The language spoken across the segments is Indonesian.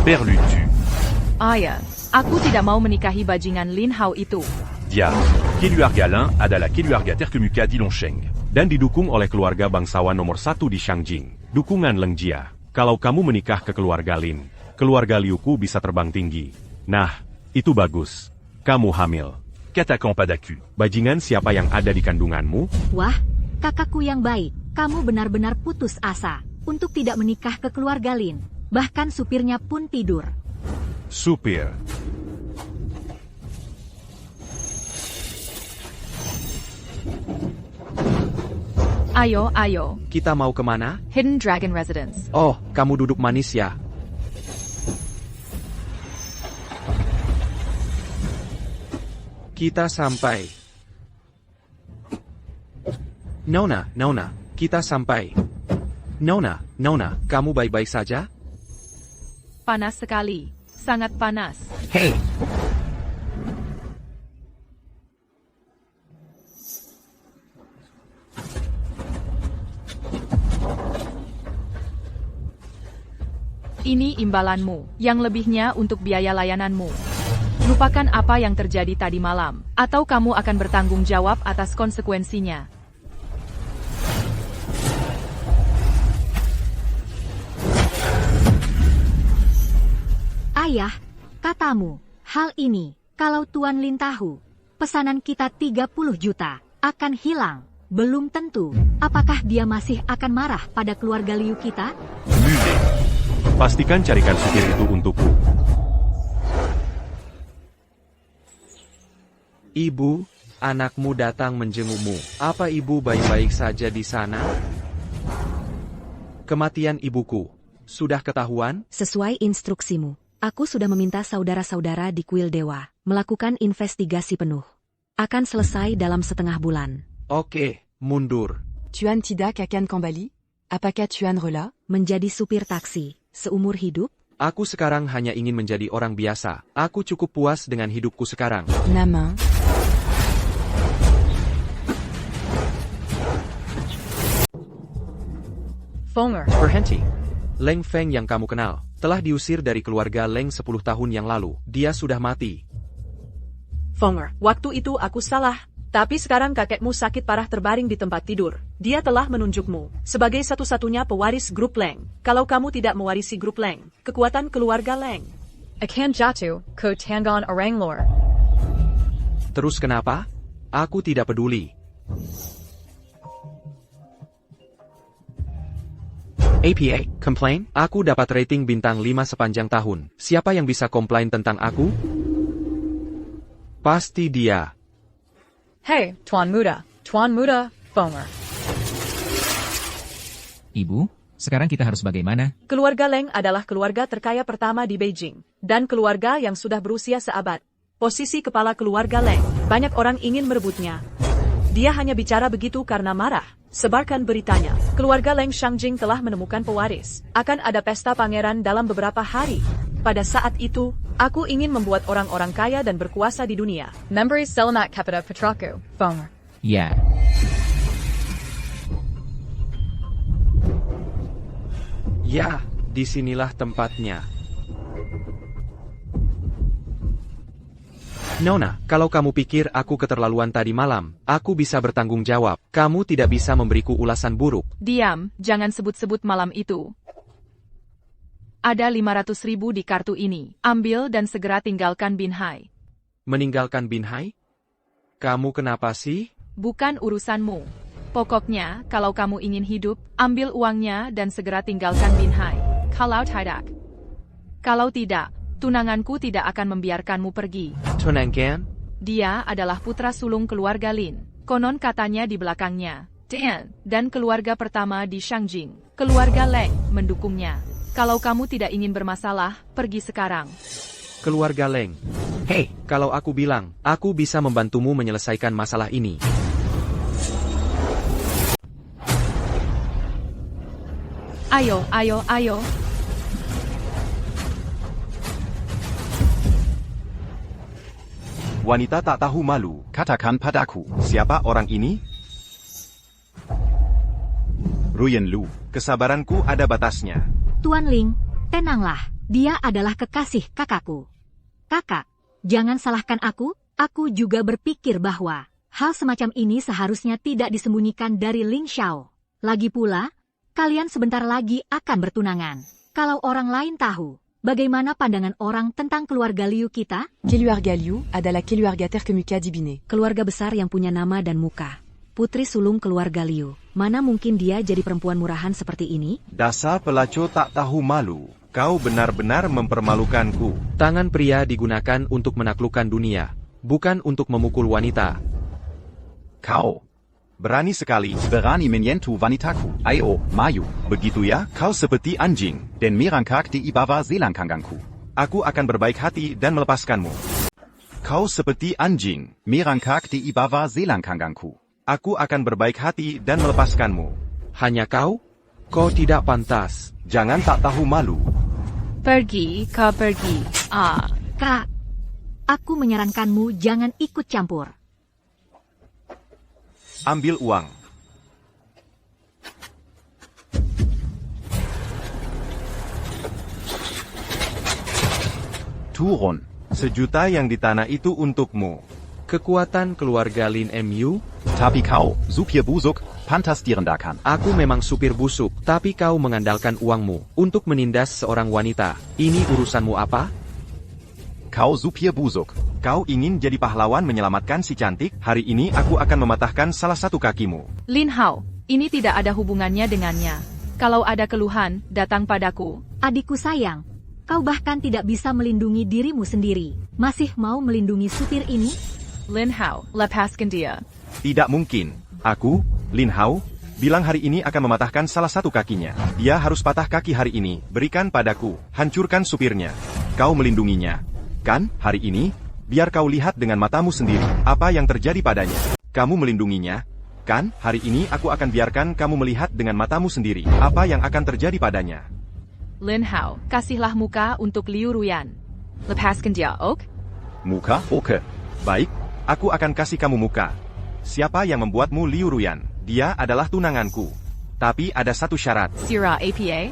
Perlutu. Ayah, aku tidak mau menikahi bajingan Lin Hao itu. Dia, keluarga Lin adalah keluarga terkemuka di Longsheng, dan didukung oleh keluarga bangsawan nomor 1 di Shangjing. Dukungan Leng Jia. Kalau kamu menikah ke keluarga Lin, keluarga Liuku bisa terbang tinggi. Nah, itu bagus. Kamu hamil. Katakan padaku, bajingan siapa yang ada di kandunganmu? Wah, kakakku yang baik, kamu benar-benar putus asa untuk tidak menikah ke keluarga Lin. Bahkan supirnya pun tidur. Supir. Ayo, ayo. Kita mau kemana? Hidden Dragon Residence. Oh, kamu duduk manis ya. Kita sampai. Nona, kita sampai. Nona, kamu baik-baik saja? Panas sekali. Sangat panas. Hei! Ini imbalanmu, yang lebihnya untuk biaya layananmu. Lupakan apa yang terjadi tadi malam, atau kamu akan bertanggung jawab atas konsekuensinya. Ayah, katamu, hal ini, kalau Tuan Lin tahu, pesanan kita 30 juta, akan hilang. Belum tentu, apakah dia masih akan marah pada keluarga Liu kita? Mule. Pastikan carikan supir itu untukku. Ibu, anakmu datang menjengukmu. Apa ibu baik-baik saja di sana? Kematian ibuku, sudah ketahuan? Sesuai instruksimu, aku sudah meminta saudara-saudara di Kuil Dewa melakukan investigasi penuh. Akan selesai dalam setengah bulan. Oke, mundur. Tuan tidak akan kembali? Apakah Tuan rela? Menjadi supir taksi, seumur hidup? Aku sekarang hanya ingin menjadi orang biasa. Aku cukup puas dengan hidupku sekarang. Nama? Fonger. Berhenti. Leng Feng yang kamu kenal, telah diusir dari keluarga Leng 10 tahun yang lalu. Dia sudah mati. Fonger, waktu itu aku salah. Tapi sekarang kakekmu sakit parah terbaring di tempat tidur. Dia telah menunjukmu sebagai satu-satunya pewaris grup Leng. Kalau kamu tidak mewarisi grup Leng, kekuatan keluarga Leng akan jatuh ke tangan orang luar. Terus kenapa? Aku tidak peduli. APA, complain? Aku dapat rating bintang 5 sepanjang tahun. Siapa yang bisa komplain tentang aku? Pasti dia. Hey, Tuan Muda, Fonger. Ibu, sekarang kita harus bagaimana? Keluarga Leng adalah keluarga terkaya pertama di Beijing, dan keluarga yang sudah berusia seabad. Posisi kepala keluarga Leng, banyak orang ingin merebutnya. Dia hanya bicara begitu karena marah. Sebarkan beritanya. Keluarga Leng Shangjing telah menemukan pewaris. Akan ada pesta pangeran dalam beberapa hari. Pada saat itu, aku ingin membuat orang-orang kaya dan berkuasa di dunia. Memberi selamat kepada putraku, Fonger. Ya. Ya, disinilah tempatnya. Nona, kalau kamu pikir aku keterlaluan tadi malam, aku bisa bertanggung jawab. Kamu tidak bisa memberiku ulasan buruk. Diam, jangan sebut-sebut malam itu. Ada 500.000 di kartu ini. Ambil dan segera tinggalkan Binhai. Meninggalkan Binhai? Kamu kenapa sih? Bukan urusanmu. Pokoknya, kalau kamu ingin hidup, ambil uangnya dan segera tinggalkan Binhai. Kalau tidak, tunanganku tidak akan membiarkanmu pergi. Tunangan? Dia adalah putra sulung keluarga Lin. Konon katanya di belakangnya. Dan keluarga pertama di Shangjing. Keluarga Leng mendukungnya. Kalau kamu tidak ingin bermasalah, pergi sekarang. Keluarga Leng. Hei, kalau aku bilang, aku bisa membantumu menyelesaikan masalah ini. Ayo. Wanita tak tahu malu, katakan padaku, siapa orang ini? Ruyen Lu, kesabaranku ada batasnya. Tuan Ling, tenanglah. Dia adalah kekasih kakakku. Kakak, jangan salahkan aku juga berpikir bahwa hal semacam ini seharusnya tidak disembunyikan dari Ling Xiao. Lagi pula, kalian sebentar lagi akan bertunangan. Kalau orang lain tahu, bagaimana pandangan orang tentang keluarga Liu kita? Keluarga Liu adalah keluarga terkemuka di Bine. Keluarga besar yang punya nama dan muka. Putri sulung keluarga Liu. Mana mungkin dia jadi perempuan murahan seperti ini? Dasar pelacur tak tahu malu. Kau benar-benar mempermalukanku. Tangan pria digunakan untuk menaklukkan dunia, bukan untuk memukul wanita. Kau berani sekali. Berani menyentuh wanitaku. Ayo, maju. Begitu ya? Kau seperti anjing. Den merangkak di ibawa selangkanganku. Aku akan berbaik hati dan melepaskanmu. Kau seperti anjing. Merangkak di ibawa selangkanganku. Aku akan berbaik hati dan melepaskanmu. Hanya kau? Kau tidak pantas. Jangan tak tahu malu. Pergi, kau pergi. Kak, aku menyarankanmu jangan ikut campur. Ambil uang. Turun. 1 juta yang di tanah itu untukmu. Kekuatan keluarga Lin MU? Tapi kau, supir busuk, pantas direndahkan. Aku memang supir busuk, tapi kau mengandalkan uangmu untuk menindas seorang wanita. Ini urusanmu apa? Kau supir busuk. Kau ingin jadi pahlawan menyelamatkan si cantik? Hari ini aku akan mematahkan salah satu kakimu. Lin Hao, ini tidak ada hubungannya dengannya. Kalau ada keluhan, datang padaku. Adikku sayang, kau bahkan tidak bisa melindungi dirimu sendiri. Masih mau melindungi supir ini? Lin Hao, lepaskan dia. Tidak mungkin. Aku, Lin Hao, bilang hari ini akan mematahkan salah satu kakinya. Dia harus patah kaki hari ini. Berikan padaku. Hancurkan supirnya. Kau melindunginya. Kan, hari ini? Biar kau lihat dengan matamu sendiri apa yang terjadi padanya. Kamu melindunginya. Kan, hari ini aku akan biarkan kamu melihat dengan matamu sendiri apa yang akan terjadi padanya. Lin Hao, kasihlah muka untuk Liu Ruyan. Lepaskan dia, ok? Muka, oke. Baik, aku akan kasih kamu muka. Siapa yang membuatmu Liu Ruyan? Dia adalah tunanganku. Tapi ada satu syarat. Sira APA?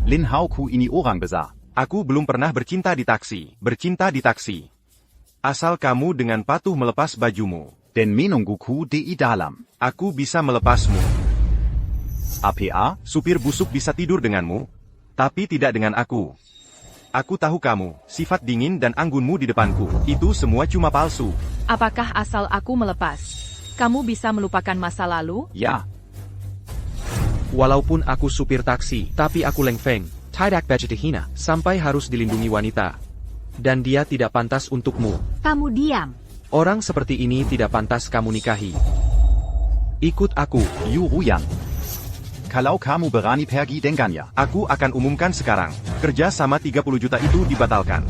Lin Hao ku ini orang besar. Aku belum pernah bercinta di taksi. Bercinta di taksi. Asal kamu dengan patuh melepas bajumu. Den menungguku di dalam. Aku bisa melepasmu. APA? Supir busuk bisa tidur denganmu, tapi tidak dengan aku. Aku tahu kamu, sifat dingin dan anggunmu di depanku. Itu semua cuma palsu. Apakah asal aku melepas, kamu bisa melupakan masa lalu? Ya. Walaupun aku supir taksi, tapi aku Leng Feng. Tidak hina, sampai harus dilindungi wanita. Dan dia tidak pantas untukmu. Kamu diam. Orang seperti ini tidak pantas kamu nikahi. Ikut aku. Liu Ruyan. Kalau kamu berani pergi dengannya, Aku akan umumkan sekarang. Kerja sama 30 juta itu dibatalkan.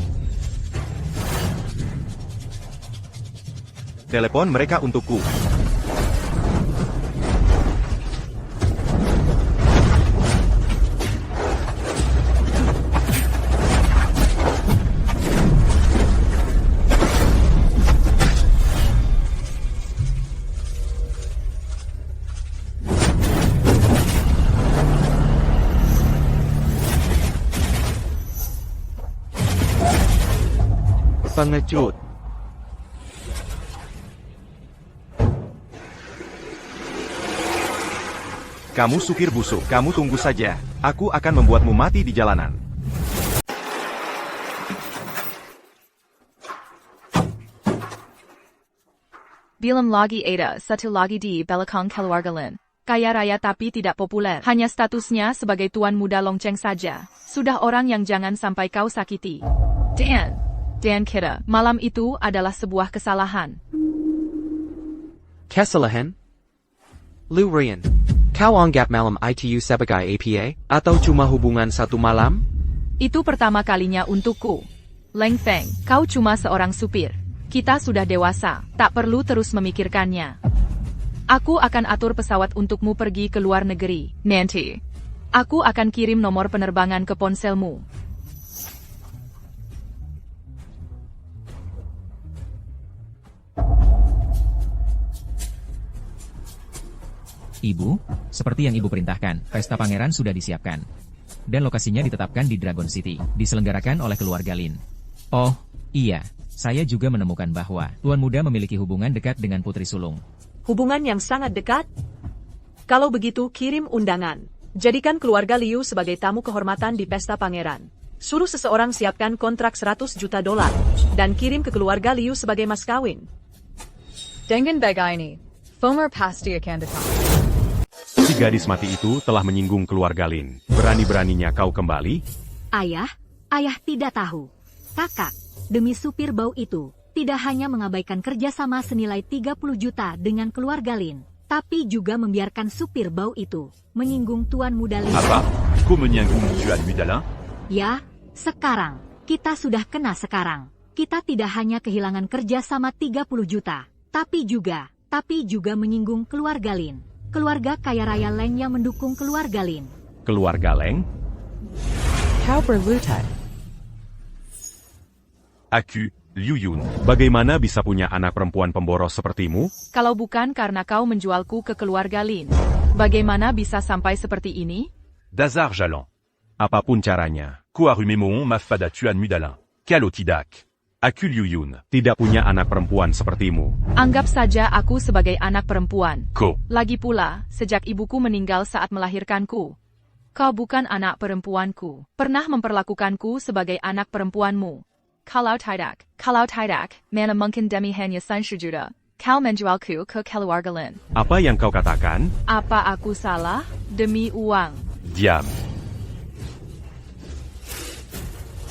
Telepon mereka untukku. Pengecut. Kamu supir busuk, kamu tunggu saja. Aku akan membuatmu mati di jalanan. Bilam lagi ada satu lagi di belakang keluarga Lin. Kaya raya tapi tidak populer. Hanya statusnya sebagai tuan muda lonceng saja. Sudah orang yang jangan sampai kau sakiti. Dan kira, malam itu adalah sebuah kesalahan. Kesalahan? Liu Ruyan. Kau anggap malam itu sebagai APA? Atau cuma hubungan satu malam? Itu pertama kalinya untukku. Leng Feng, kau cuma seorang supir. Kita sudah dewasa, tak perlu terus memikirkannya. Aku akan atur pesawat untukmu pergi ke luar negeri. Nanti, aku akan kirim nomor penerbangan ke ponselmu. Ibu, seperti yang ibu perintahkan, pesta pangeran sudah disiapkan. dan lokasinya ditetapkan di Dragon City, diselenggarakan oleh keluarga Lin. Oh, iya, saya juga menemukan bahwa Tuan Muda memiliki hubungan dekat dengan Putri Sulung. Hubungan yang sangat dekat? Kalau begitu, kirim undangan. Jadikan keluarga Liu sebagai tamu kehormatan di pesta pangeran. Suruh seseorang siapkan kontrak $100 juta dan kirim ke keluarga Liu sebagai mas kawin. Dengan bagay ini, Fomer pasti akan datang. Si gadis mati itu telah menyinggung keluarga Lin. Berani-beraninya kau kembali? Ayah tidak tahu. Kakak, demi supir bau itu, tidak hanya mengabaikan kerjasama senilai 30 juta dengan keluarga Lin, tapi juga membiarkan supir bau itu menyinggung Tuan Muda Lin. Apa? Kau menyinggung Tuan Muda Lin? Ya, sekarang. Kita sudah kena sekarang. Kita tidak hanya kehilangan kerjasama 30 juta, tapi juga menyinggung keluarga Lin. Keluarga kaya raya Leng yang mendukung keluarga Lin. Keluarga Leng? Kau berlutut. Aku, Liu Yun. Bagaimana bisa punya anak perempuan pemboros sepertimu? Kalau bukan karena kau menjualku ke keluarga Lin, bagaimana bisa sampai seperti ini? Dazar Jalan. Apapun caranya, ku arumemon ma fada Tuan Muda Lin. Kalau tidak, aku Liu Yun tidak punya anak perempuan sepertimu. Anggap saja aku sebagai anak perempuan. Ko. Lagi pula, sejak ibuku meninggal saat melahirkanku, kau bukan anak perempuanku. Pernah memperlakukanku sebagai anak perempuanmu. Kalau tidak, mana mungkin demi hanya $100 juta. Kau menjualku ke keluarga Lin. Apa yang kau katakan? Apa aku salah? Demi uang. Diam.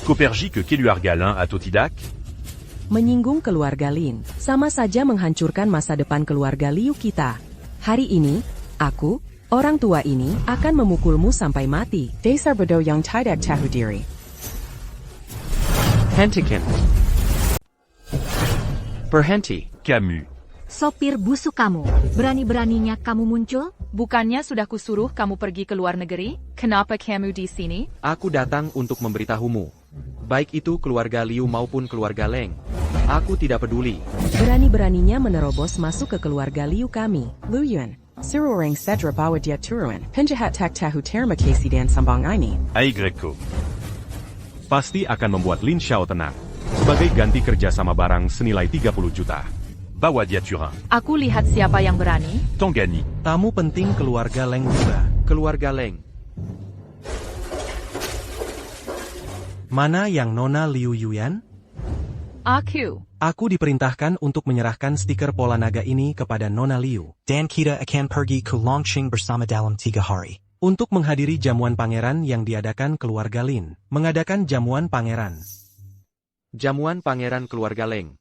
Kau pergi ke keluarga Lin atau tidak? Menyinggung keluarga Lin, sama saja menghancurkan masa depan keluarga Liu kita. Hari ini, aku, orang tua ini, akan memukulmu sampai mati. Dasar bodoh yang tidak tahu diri. Hentikan. Berhenti. Camus. Sopir busuk kamu, berani-beraninya kamu muncul? Bukannya sudah kusuruh kamu pergi ke luar negeri? Kenapa kamu di sini? Aku datang untuk memberitahumu. Baik itu keluarga Liu maupun keluarga Leng. Aku tidak peduli. Berani-beraninya menerobos masuk ke keluarga Liu kami. Liu Yun, seorang sedra bawa dia turun. Penjahat tak tahu terima kasih dan sambang ini. Aigreko. Pasti akan membuat Lin Xiao tenang. Sebagai ganti kerja sama barang senilai 30 juta. Bawa dia turun. Aku lihat siapa yang berani. Tonggani. Tamu penting keluarga Leng juga. Keluarga Leng. Mana yang Nona Liu Yuan? Aku diperintahkan untuk menyerahkan stiker pola naga ini kepada Nona Liu. Dan kita akan pergi ke Longqing bersama dalam 3 hari. Untuk menghadiri jamuan pangeran yang diadakan keluarga Lin. Mengadakan jamuan pangeran. Jamuan pangeran keluarga Leng.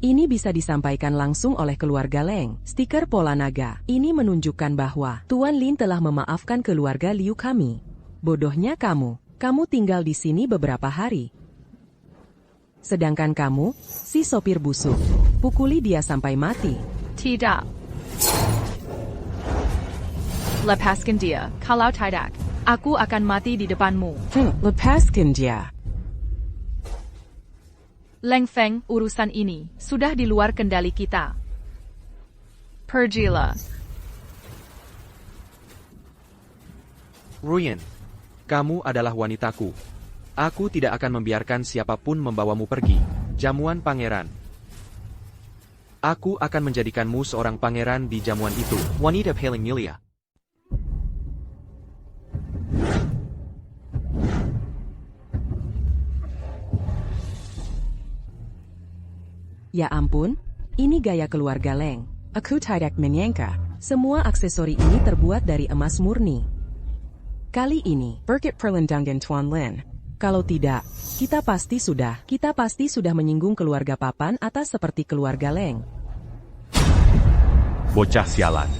Ini bisa disampaikan langsung oleh keluarga Leng. Stiker pola naga. Ini menunjukkan bahwa Tuan Lin telah memaafkan keluarga Liu kami. Bodohnya kamu. Kamu tinggal di sini beberapa hari. Sedangkan kamu, si sopir busuk, pukuli dia sampai mati. tidak. Lepaskan dia, kalau tidak, aku akan mati di depanmu. Lepaskan dia. Leng Feng, urusan ini sudah di luar kendali kita. Pergilah. Ruyen, kamu adalah wanitaku. Aku tidak akan membiarkan siapapun membawamu pergi. Jamuan pangeran. Aku akan menjadikanmu seorang pangeran di jamuan itu. Wanita paling mulia. Ya ampun, ini gaya keluarga Leng. Aku tidak menyangka, semua aksesori ini terbuat dari emas murni. Kali ini, berkat perlindungan Tuan Lin. Kalau tidak, kita pasti sudah menyinggung keluarga papan atas seperti keluarga Leng. Bocah sialan.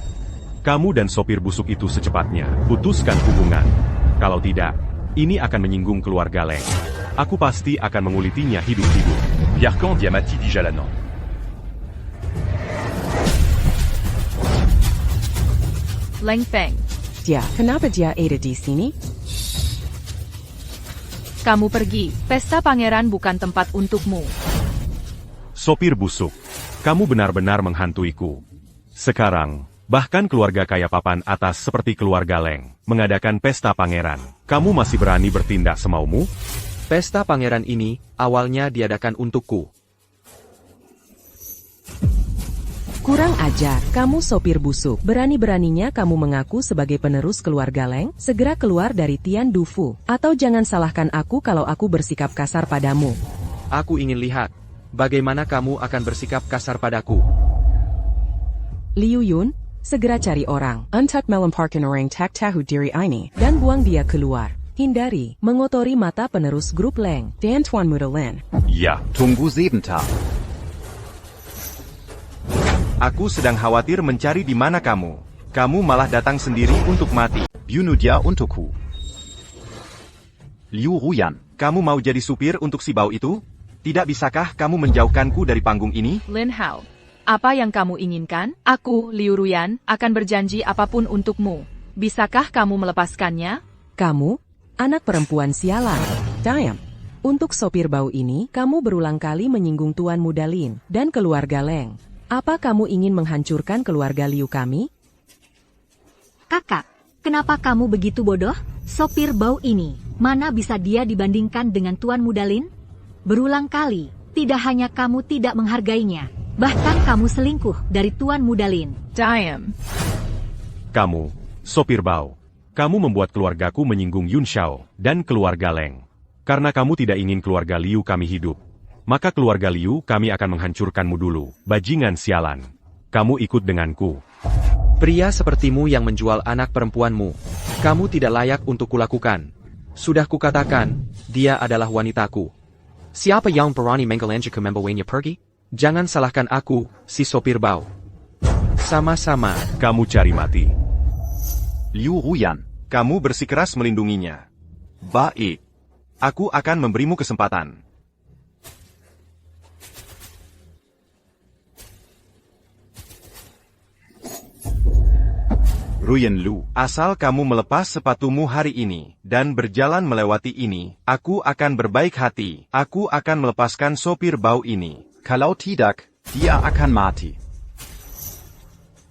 Kamu dan sopir busuk itu secepatnya putuskan hubungan. Kalau tidak, ini akan menyinggung keluarga Leng. Aku pasti akan mengulitinya hidup-hidup. Biarkan dia mati di jalanan. Leng Feng, Kenapa dia ada di sini? kamu pergi. Pesta pangeran bukan tempat untukmu. Sopir busuk. Kamu benar-benar menghantuiku. Sekarang, bahkan keluarga kaya papan atas seperti keluarga Leng mengadakan pesta pangeran. Kamu masih berani bertindak semaumu? Pesta pangeran ini awalnya diadakan untukku. Kurang ajar, kamu sopir busuk. Berani-beraninya kamu mengaku sebagai penerus keluarga Leng? Segera keluar dari Tian Dufu. Atau jangan salahkan aku kalau aku bersikap kasar padamu. Aku ingin lihat bagaimana kamu akan bersikap kasar padaku. Liu Yun, segera cari orang. Untak melemparkan orang tak tahu diri ini. Dan buang dia keluar. Hindari mengotori mata penerus grup Leng. Dan Tuan Muda Lin. Ya. Tunggu sebentar. Aku sedang khawatir mencari di mana kamu. Kamu malah datang sendiri untuk mati. Bunuh dia untukku. Liu Ruyan. Kamu mau jadi supir untuk si bau itu? Tidak bisakah kamu menjauhkanku dari panggung ini? Lin Hao, apa yang kamu inginkan? Aku, Liu Ruyan, akan berjanji apapun untukmu. Bisakah kamu melepaskannya? Kamu, anak perempuan sialan. Diam. Untuk sopir bau ini, kamu berulang kali menyinggung Tuan Muda Lin dan keluarga Leng. Apa kamu ingin menghancurkan keluarga Liu kami? Kakak, kenapa kamu begitu bodoh? Sopir bau ini, mana bisa dia dibandingkan dengan Tuan Muda Lin? Berulang kali, tidak hanya kamu tidak menghargainya, bahkan kamu selingkuh dari Tuan Muda Lin. Diam. Kamu, sopir bau. Kamu membuat keluargaku menyinggung Yun Xiao dan keluarga Leng. Karena kamu tidak ingin keluarga Liu kami hidup. Maka keluarga Liu kami akan menghancurkanmu dulu, bajingan sialan. Kamu ikut denganku. Pria sepertimu yang menjual anak perempuanmu. Kamu tidak layak untuk kulakukan. Sudah kukatakan, dia adalah wanitaku. Siapa yang berani mengelanjutkan membawanya pergi? Jangan salahkan aku, si sopir bau. Sama-sama. Kamu cari mati. Liu Ruyan. Kamu bersikeras melindunginya. Baik. Aku akan memberimu kesempatan. Ruyan Lu. Asal kamu melepas sepatumu hari ini, dan berjalan melewati ini, aku akan berbaik hati. Aku akan melepaskan sopir bau ini. Kalau tidak, dia akan mati.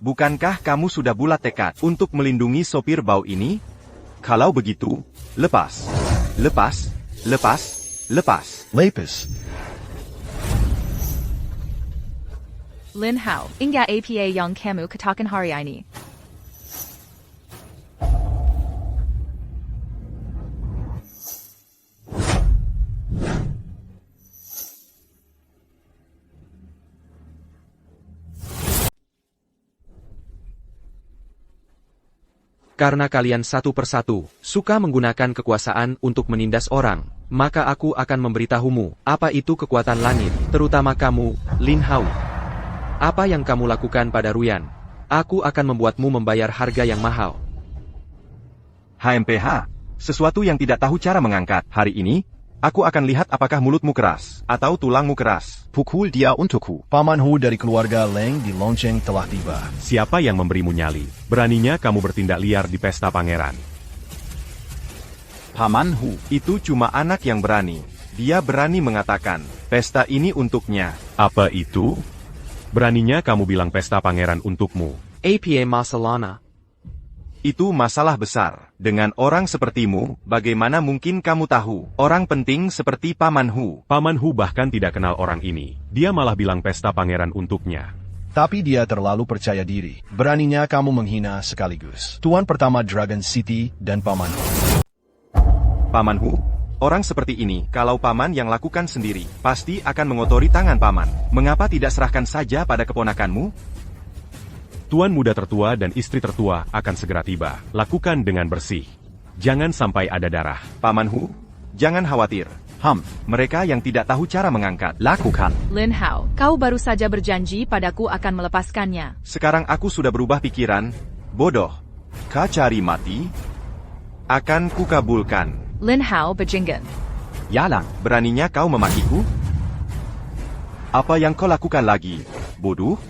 Bukankah kamu sudah bulat tekad untuk melindungi sopir bau ini? Kalau begitu, lepas. Lepas, lepas, lepas. Lepas. Lin Hao, hingga apa yang kamu katakan hari ini? Karena kalian satu persatu suka menggunakan kekuasaan untuk menindas orang, maka aku akan memberitahumu apa itu kekuatan langit, terutama kamu, Lin Hao. Apa yang kamu lakukan pada Ruyan? Aku akan membuatmu membayar harga yang mahal. HMPH, sesuatu yang tidak tahu cara mengangkat. Hari ini, aku akan lihat apakah mulutmu keras, atau tulangmu keras. Pukul dia untukku. Paman Hu dari keluarga Leng di Longcheng telah tiba. Siapa yang memberimu nyali? Beraninya kamu bertindak liar di pesta pangeran. Paman Hu. Itu cuma anak yang berani. Dia berani mengatakan, pesta ini untuknya. Apa itu? Beraninya kamu bilang pesta pangeran untukmu. Apa masalahnya? Itu masalah besar. Dengan orang sepertimu, bagaimana mungkin kamu tahu? Orang penting seperti Paman Hu. Paman Hu bahkan tidak kenal orang ini. Dia malah bilang pesta pangeran untuknya. Tapi dia terlalu percaya diri. Beraninya kamu menghina sekaligus Tuan pertama Dragon City dan Paman Hu. Paman Hu? Orang seperti ini, kalau Paman yang lakukan sendiri, pasti akan mengotori tangan Paman. Mengapa tidak serahkan saja pada keponakanmu? Tuan muda tertua dan istri tertua akan segera tiba. Lakukan dengan bersih. Jangan sampai ada darah. Paman Hu, jangan khawatir. Mereka yang tidak tahu cara mengangkat. Lakukan. Lin Hao, kau baru saja berjanji padaku akan melepaskannya. Sekarang aku sudah berubah pikiran. Bodoh. Kau cari mati? Akan kukabulkan. Lin Hao bajingan. Yalang. Beraninya kau memakiku? Apa yang kau lakukan lagi, bodoh?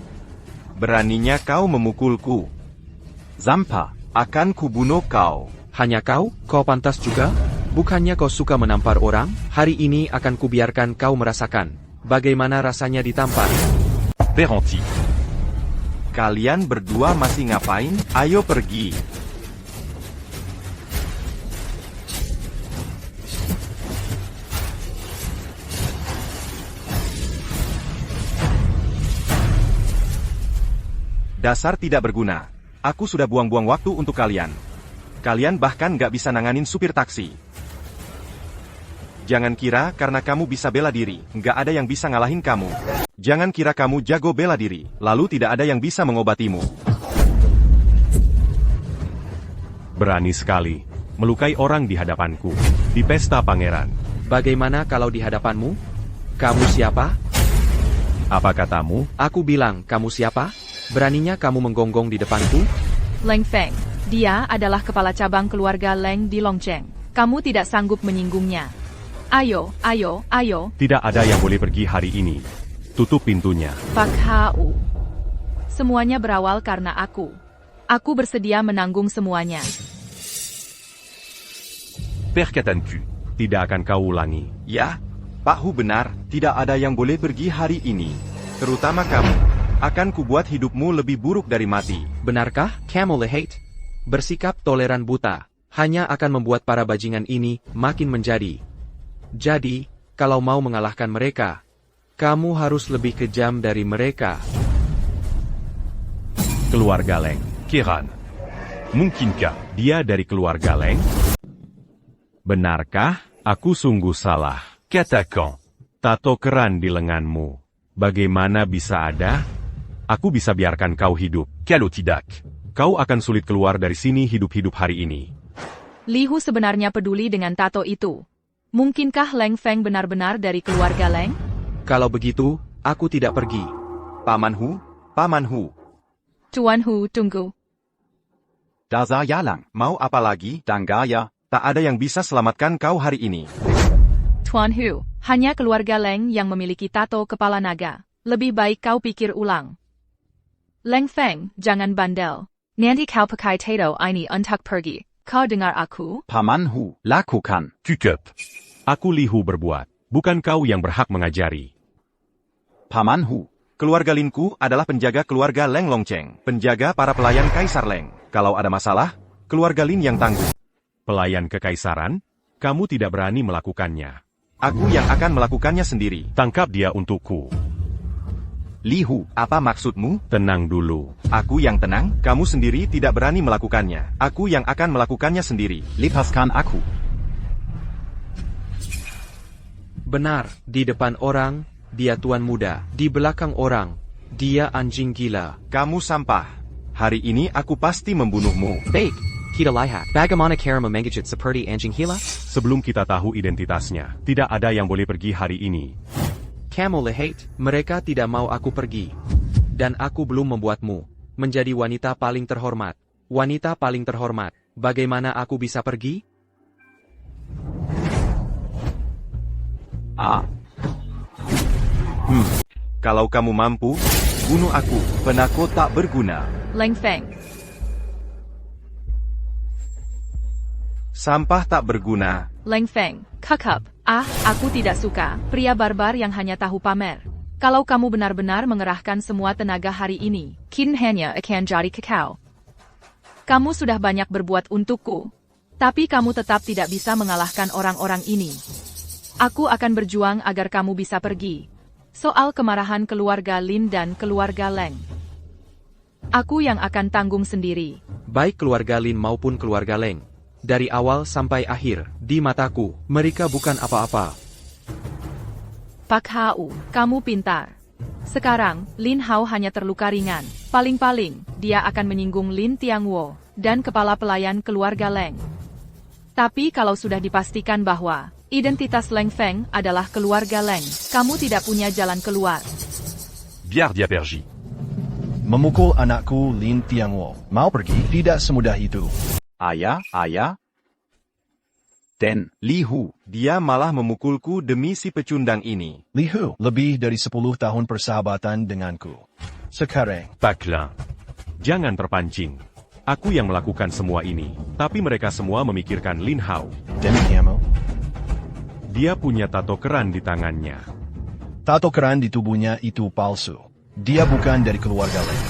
Beraninya kau memukulku. Zampa. Akan kubunuh kau. Hanya kau? Kau pantas juga? Bukannya kau suka menampar orang? Hari ini akan kubiarkan kau merasakan bagaimana rasanya ditampar. Berhenti. Kalian berdua masih ngapain? Ayo pergi. Dasar tidak berguna. Aku sudah buang-buang waktu untuk kalian. Kalian bahkan nggak bisa nanganin supir taksi. Jangan kira karena kamu bisa bela diri, nggak ada yang bisa ngalahin kamu. Jangan kira kamu jago bela diri, lalu tidak ada yang bisa mengobatimu. Berani sekali melukai orang di hadapanku, di pesta pangeran. Bagaimana kalau di hadapanmu? Kamu siapa? Apa katamu? Aku bilang, kamu siapa? Beraninya kamu menggonggong di depanku? Leng Feng. Dia adalah kepala cabang keluarga Leng di Longcheng. Kamu tidak sanggup menyinggungnya. Ayo, ayo, ayo. Tidak ada yang boleh pergi hari ini. Tutup pintunya. Pak Hau. Semuanya berawal karena aku. Aku bersedia menanggung semuanya. Perkataanku, tidak akan kau ulangi. Ya, Pak Hu benar, tidak ada yang boleh pergi hari ini. Terutama kamu. Akan kubuat hidupmu lebih buruk dari mati. Benarkah, Camel Hate? Bersikap toleran buta, hanya akan membuat para bajingan ini makin menjadi. Jadi, kalau mau mengalahkan mereka, kamu harus lebih kejam dari mereka. Keluarga Leng, Kiran. Mungkinkah dia dari keluarga Leng? Benarkah aku sungguh salah? Katakan, tato keran di lenganmu. Bagaimana bisa ada? Aku bisa biarkan kau hidup. Kalau tidak, kau akan sulit keluar dari sini hidup-hidup hari ini. Li Hu sebenarnya peduli dengan tato itu. Mungkinkah Leng Feng benar-benar dari keluarga Leng? Kalau begitu, aku tidak pergi. Paman Hu, Paman Hu. Tuan Hu, tunggu. Daza Yalang. Mau apa lagi? Danggaya. Tak ada yang bisa selamatkan kau hari ini. Tuan Hu, hanya keluarga Leng yang memiliki tato kepala naga. Lebih baik kau pikir ulang. Leng Feng, jangan bandel. Nanti kau pakai tato ini untuk pergi. Kau dengar aku? Paman Hu, lakukan. Cukup. Aku Li Hu berbuat. Bukan kau yang berhak mengajari. Paman Hu. Keluarga Linku adalah penjaga keluarga Leng Longcheng. Penjaga para pelayan Kaisar Leng. Kalau ada masalah, keluarga Lin yang tangguh. Pelayan kekaisaran? Kamu tidak berani melakukannya. Aku yang akan melakukannya sendiri. Tangkap dia untukku. Li Hu, apa maksudmu? Tenang dulu. Aku yang tenang? Kamu sendiri tidak berani melakukannya. Aku yang akan melakukannya sendiri. Lepaskan aku. Benar, di depan orang, dia tuan muda. Di belakang orang, dia anjing gila. Kamu sampah. Hari ini aku pasti membunuhmu. Baik, kita lihat. Bagaimana cara memengejut seperti anjing gila? Sebelum kita tahu identitasnya, tidak ada yang boleh pergi hari ini. Camel Hate, mereka tidak mau aku pergi. Dan aku belum membuatmu menjadi wanita paling terhormat. Wanita paling terhormat. Bagaimana aku bisa pergi? Kalau kamu mampu, bunuh aku, penakut tak berguna. Leng Feng. Sampah tak berguna. Leng Feng, kakap. Aku tidak suka pria barbar yang hanya tahu pamer. Kalau kamu benar-benar mengerahkan semua tenaga hari ini, Kin hanya akan jadi kekau. Kamu sudah banyak berbuat untukku. Tapi kamu tetap tidak bisa mengalahkan orang-orang ini. Aku akan berjuang agar kamu bisa pergi. Soal kemarahan keluarga Lin dan keluarga Leng, aku yang akan tanggung sendiri. Baik keluarga Lin maupun keluarga Leng. Dari awal sampai akhir, di mataku, mereka bukan apa-apa. Pak Hau, kamu pintar. Sekarang, Lin Hao hanya terluka ringan. Paling-paling, dia akan menyinggung Lin Tiangwo dan kepala pelayan keluarga Leng. Tapi kalau sudah dipastikan bahwa identitas Leng Feng adalah keluarga Leng, kamu tidak punya jalan keluar. Biar dia pergi. Memukul anakku Lin Tiangwo. Mau pergi? Tidak semudah itu. Ayah. Dan Li Hu. Dia malah memukulku demi si pecundang ini. Li Hu, lebih dari 10 tahun persahabatan denganku. Sekarang. Pak Lin, jangan terpancing. Aku yang melakukan semua ini, tapi mereka semua memikirkan Lin Hao. Dan kamu? Dia punya tato keran di tangannya. Tato keran di tubuhnya itu palsu. Dia bukan dari keluarga Leng.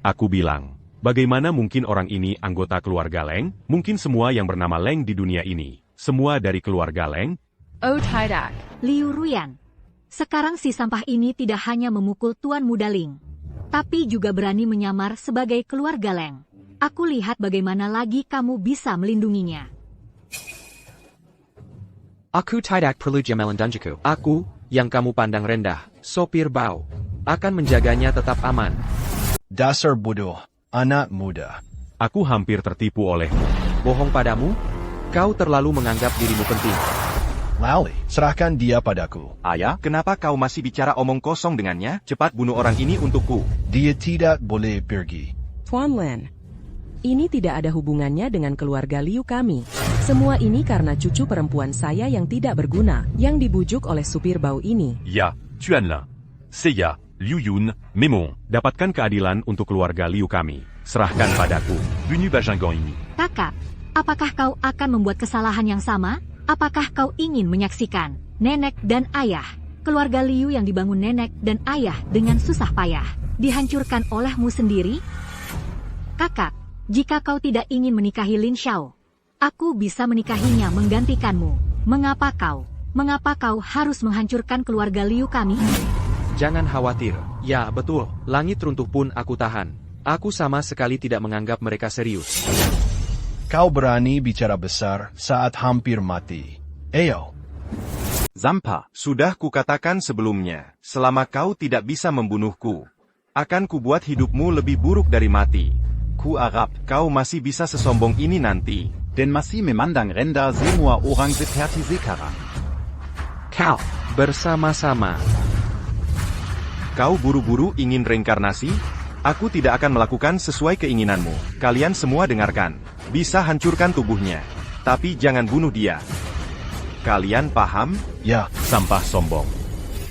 Aku bilang, bagaimana mungkin orang ini anggota keluarga Leng? Mungkin semua yang bernama Leng di dunia ini. Semua dari keluarga Leng? Oh tidak. Liu Ruyan. Sekarang si sampah ini tidak hanya memukul Tuan Muda Ling, tapi juga berani menyamar sebagai keluarga Leng. Aku lihat bagaimana lagi kamu bisa melindunginya. Aku tidak perlu jamelan dunjaku. Aku, yang kamu pandang rendah, sopir Bao, akan menjaganya tetap aman. Dasar bodoh, anak muda. Aku hampir tertipu olehmu. Bohong padamu? Kau terlalu menganggap dirimu penting. Lali, serahkan dia padaku. Ayah, kenapa kau masih bicara omong kosong dengannya? Cepat bunuh orang ini untukku. Dia tidak boleh pergi. Tuan Lin, ini tidak ada hubungannya dengan keluarga Liu kami. Semua ini karena cucu perempuan saya yang tidak berguna, yang dibujuk oleh supir Bao ini. Ya, Tuanla. Saya, Liu Yun, Memong, dapatkan keadilan untuk keluarga Liu kami. Serahkan padaku, bunuh Bajanggon ini. Kakak, apakah kau akan membuat kesalahan yang sama? Apakah kau ingin menyaksikan nenek dan ayah, keluarga Liu yang dibangun nenek dan ayah dengan susah payah, dihancurkan olehmu sendiri? Kakak, jika kau tidak ingin menikahi Lin Xiao, aku bisa menikahinya menggantikanmu. Mengapa kau harus menghancurkan keluarga Liu kami? Jangan khawatir. Ya, betul. Langit runtuh pun aku tahan. Aku sama sekali tidak menganggap mereka serius. Kau berani bicara besar saat hampir mati. Ayo. Zampa, sudah kukatakan sebelumnya, selama kau tidak bisa membunuhku, akan kubuat hidupmu lebih buruk dari mati. Ku harap kau masih bisa sesombong ini nanti. Dan masih memandang rendah semua orang seperti sekarang. Kau, bersama-sama. Kau buru-buru ingin reinkarnasi? Aku tidak akan melakukan sesuai keinginanmu. Kalian semua dengarkan. Bisa hancurkan tubuhnya, tapi jangan bunuh dia. Kalian paham? Ya. Sampah sombong.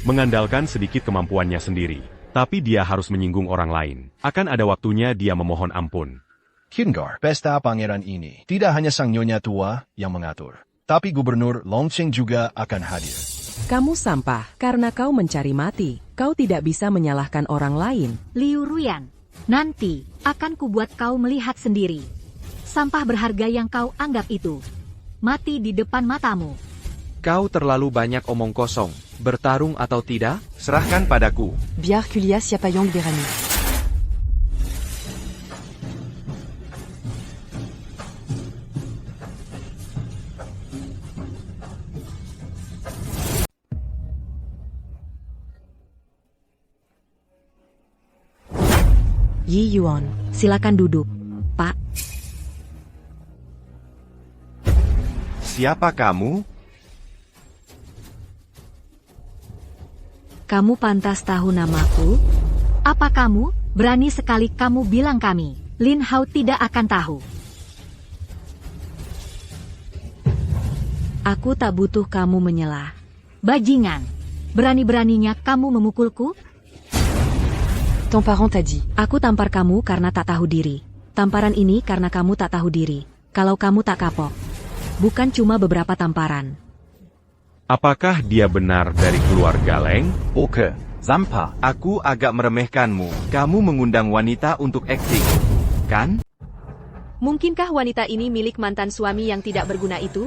Mengandalkan sedikit kemampuannya sendiri. Tapi dia harus menyinggung orang lain. Akan ada waktunya dia memohon ampun. Kingar, pesta pangeran ini tidak hanya sang nyonya tua yang mengatur, tapi Gubernur Longqing juga akan hadir. Kamu sampah, karena kau mencari mati. Kau tidak bisa menyalahkan orang lain. Liu Ruyan, nanti akan kubuat kau melihat sendiri. Sampah berharga yang kau anggap itu mati di depan matamu. Kau terlalu banyak omong kosong. Bertarung atau tidak? Serahkan padaku. Biar kuliah siapa yang berani. Yi Yuan, silakan duduk, Pak. Siapa kamu? Kamu pantas tahu namaku? Apa kamu berani sekali kamu bilang kami, Lin Hao tidak akan tahu? Aku tak butuh kamu menyela. Bajingan, berani-beraninya kamu memukulku? Ton parent t'a dit. Aku tampar kamu karena tak tahu diri. Tamparan ini karena kamu tak tahu diri. Kalau kamu tak kapok. Bukan cuma beberapa tamparan. Apakah dia benar dari keluarga Leng? Oke, Zampa, aku agak meremehkanmu. Kamu mengundang wanita untuk akting, kan? Mungkinkah wanita ini milik mantan suami yang tidak berguna itu?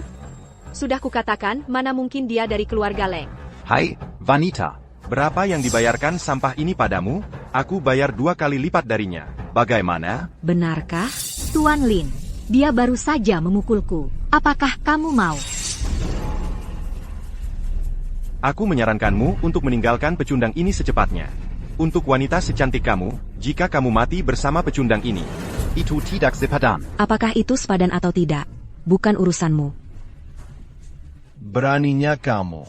Sudah kukatakan, mana mungkin dia dari keluarga Leng. Hai, wanita. Berapa yang dibayarkan sampah ini padamu? Aku bayar 2 kali lipat darinya. Bagaimana? Benarkah? Tuan Lin, dia baru saja memukulku. Apakah kamu mau? Aku menyarankanmu untuk meninggalkan pecundang ini secepatnya. Untuk wanita secantik kamu, jika kamu mati bersama pecundang ini, itu tidak sepadan. Apakah itu sepadan atau tidak? Bukan urusanmu. Beraninya kamu.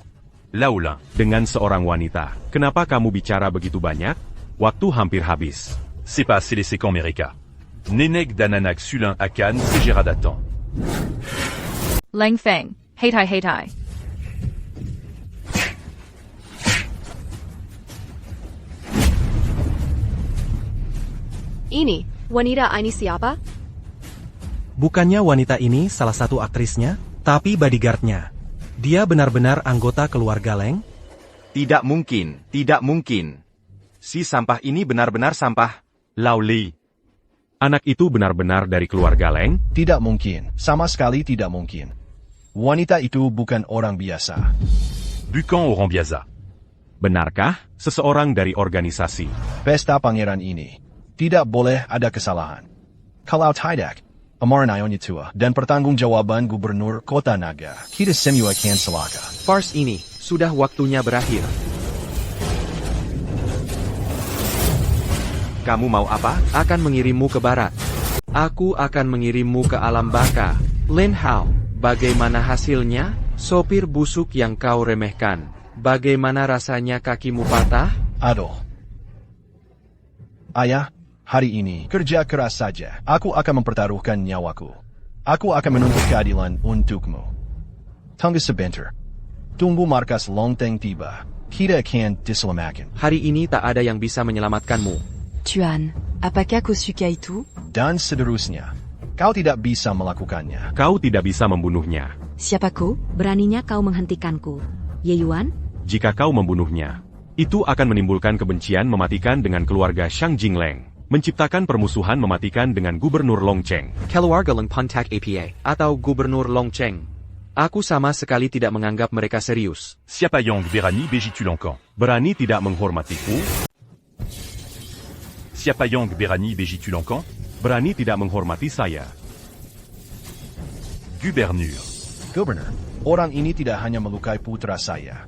Laula, dengan seorang wanita. Kenapa kamu bicara begitu banyak? Waktu hampir habis. C'est pas c'est les séquents Amerika. Nenek dan anak sulin akan segera datang. Leng Feng, heitai. Ini, wanita ini siapa? Bukannya wanita ini salah satu aktrisnya, tapi bodyguardnya. Dia benar-benar anggota keluarga Leng? Tidak mungkin, tidak mungkin. Si sampah ini benar-benar sampah. Lao Li. Anak itu benar-benar dari keluarga Leng? Tidak mungkin, sama sekali tidak mungkin. Wanita itu bukan orang biasa. Bukan orang biasa. Benarkah seseorang dari organisasi? Pesta pangeran ini tidak boleh ada kesalahan. Kalau tidak, amaran ayahnya tua dan pertanggungjawaban gubernur kota naga. Kita semua akan celaka. Farce ini sudah waktunya berakhir. Kamu mau apa? Akan mengirimmu ke barat. Aku akan mengirimmu ke alam baka. Lin Hao, bagaimana hasilnya? Sopir busuk yang kau remehkan. Bagaimana rasanya kakimu patah? Aduh. Ayah, hari ini kerja keras saja. Aku akan mempertaruhkan nyawaku. Aku akan menuntut keadilan untukmu. Tunggu sebentar. Tunggu markas Longteng tiba. Kita akan diselamatkan. Hari ini tak ada yang bisa menyelamatkanmu. Tuan, apakah kau suka itu? Dan seterusnya. Kau tidak bisa melakukannya. Kau tidak bisa membunuhnya. Siapa kau? Beraninya kau menghentikanku. Ye Yuan? Jika kau membunuhnya, itu akan menimbulkan kebencian mematikan dengan keluarga Shang Jingleng, menciptakan permusuhan mematikan dengan Gubernur Long Cheng. Keluarga Leng Pontak APA, atau Gubernur Long Cheng. Aku sama sekali tidak menganggap mereka serius. Siapa yang berani begitu longkang? Berani tidak menghormatiku? Siapa yang berani begitu longkang? Berani tidak menghormati saya. Gubernur, orang ini tidak hanya melukai putra saya,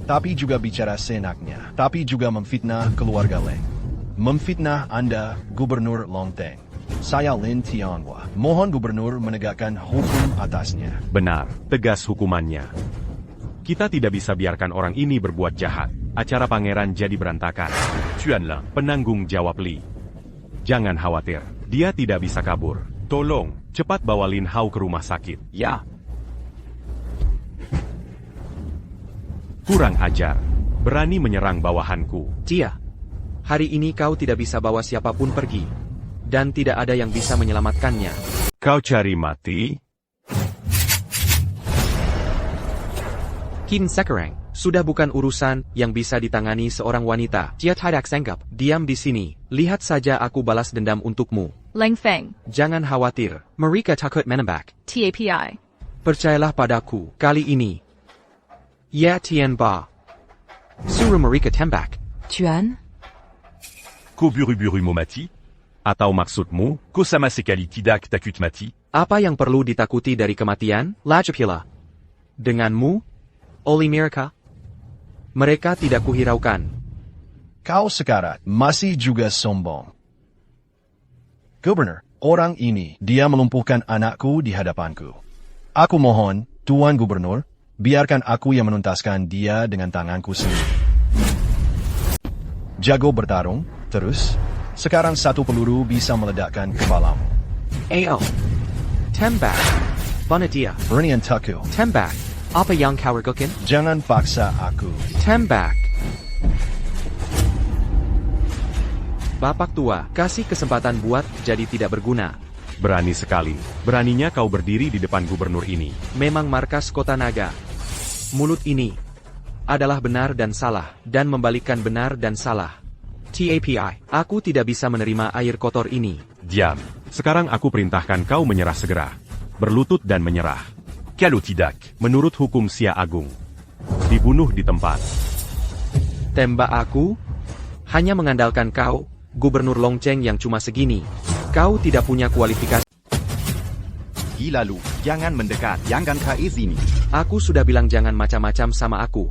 tapi juga bicara senaknya, tapi juga memfitnah keluarga Leng. Memfitnah Anda, Gubernur Longteng. Saya Lin Tianhua. Mohon Gubernur menegakkan hukum atasnya. Benar, tegas hukumannya. Kita tidak bisa biarkan orang ini berbuat jahat. Acara pangeran jadi berantakan. Xuanleng, penanggung jawab Li. Jangan khawatir, dia tidak bisa kabur. Tolong, cepat bawa Lin Hao ke rumah sakit. Ya. Kurang ajar. Berani menyerang bawahanku. Tia, hari ini kau tidak bisa bawa siapapun pergi. Dan tidak ada yang bisa menyelamatkannya. Kau cari mati? Qin Sekereng, sudah bukan urusan yang bisa ditangani seorang wanita. Jia tidak senggap, diam di sini. Lihat saja aku balas dendam untukmu. Leng Feng. Jangan khawatir, mereka takut menembak. TAPI. Percayalah padaku, kali ini. Ya Tian Ba. Suruh mereka tembak. Tuan? Kau buru-buru mau mati? Atau maksudmu, kau sama sekali tidak takut mati? Apa yang perlu ditakuti dari kematian? Lajapila. Denganmu, Oli mereka? Mereka tidak kuhiraukan. Kau sekarang masih juga sombong. Gubernur, orang ini, dia melumpuhkan anakku di hadapanku. Aku mohon, Tuan Gubernur, biarkan aku yang menuntaskan dia dengan tanganku sendiri. Jago bertarung, terus. Sekarang satu peluru bisa meledakkan kepalamu. Ayo. Tembak. Mana dia? Beranian taku. Tembak. Apa yang kau ragukan? Jangan paksa aku. Tembak. Bapak tua, kasih kesempatan buat jadi tidak berguna. Berani sekali. Beraninya kau berdiri di depan gubernur ini. Memang markas kota naga. Mulut ini adalah benar dan salah, dan membalikkan benar dan salah. TAPI, aku tidak bisa menerima air kotor ini. Diam. Sekarang aku perintahkan kau menyerah segera. Berlutut dan menyerah. Kalau tidak, menurut hukum Xia Agung, dibunuh di tempat. Tembak aku? Hanya mengandalkan kau, Gubernur Long Cheng yang cuma segini. Kau tidak punya kualifikasi. Gila lu, jangan mendekat, jangan ke sini. Aku sudah bilang jangan macam-macam sama aku.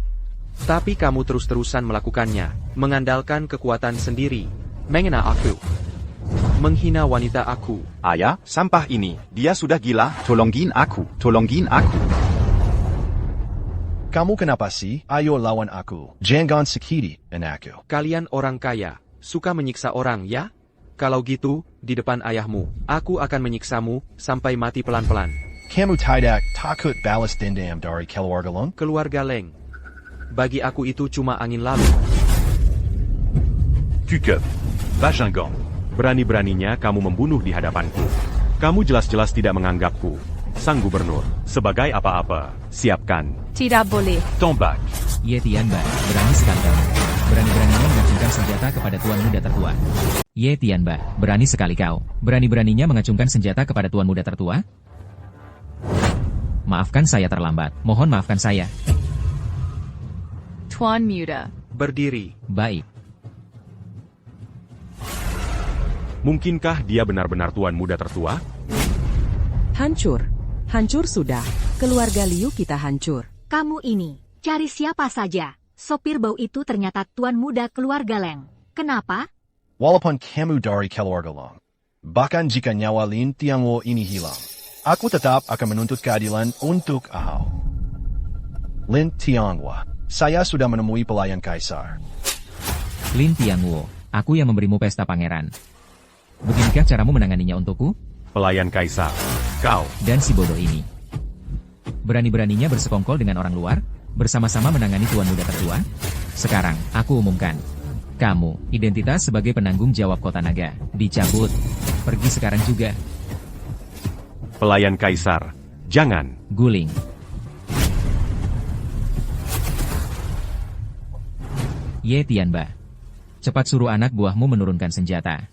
Tapi kamu terus-terusan melakukannya, mengandalkan kekuatan sendiri, menghina aku, menghina wanita aku. Ayah, sampah ini, dia sudah gila. Tolongin aku, tolongin aku. Kamu kenapa sih? Ayo lawan aku. Jangan sakiti anakku. Kalian orang kaya, suka menyiksa orang ya? Kalau gitu, di depan ayahmu, aku akan menyiksamu sampai mati pelan-pelan. Kamu tidak takut balas dendam dari keluarga Long? Keluarga Leng. Bagi aku itu cuma angin lalu. Cukup. Bajingan. Berani-beraninya kamu membunuh di hadapanku. Kamu jelas-jelas tidak menganggapku, sang gubernur, sebagai apa-apa. Siapkan. Tidak boleh. Tombak. Ye Tianba, berani sekali kamu. Berani-beraninya mengacungkan senjata kepada tuan muda tertua. Ye Tianba, berani sekali kau. Berani-beraninya mengacungkan senjata kepada tuan muda tertua? Maafkan saya terlambat. Mohon maafkan saya. Tuan Muda. Berdiri. Baik. Mungkinkah dia benar-benar tuan muda tertua? Hancur. Hancur sudah. Keluarga Liu kita hancur. Kamu ini, cari siapa saja. Sopir bau itu ternyata tuan muda keluarga Leng. Kenapa? Walaupun kamu dari keluarga Long, bahkan jika nyawa Lin Tianguo ini hilang, aku tetap akan menuntut keadilan untuk Ahau. Lin Tianguo, saya sudah menemui pelayan kaisar. Lin Tianguo, aku yang memberimu pesta pangeran. Beginikah caramu menanganinya untukku? Pelayan kaisar, kau. Dan si bodoh ini. Berani-beraninya bersekongkol dengan orang luar, bersama-sama menangani tuan muda tertua? Sekarang, aku umumkan. Kamu, identitas sebagai penanggung jawab Kota Naga, dicabut. Pergi sekarang juga. Pelayan kaisar, jangan. Guling. Ye Tianba. Cepat suruh anak buahmu menurunkan senjata.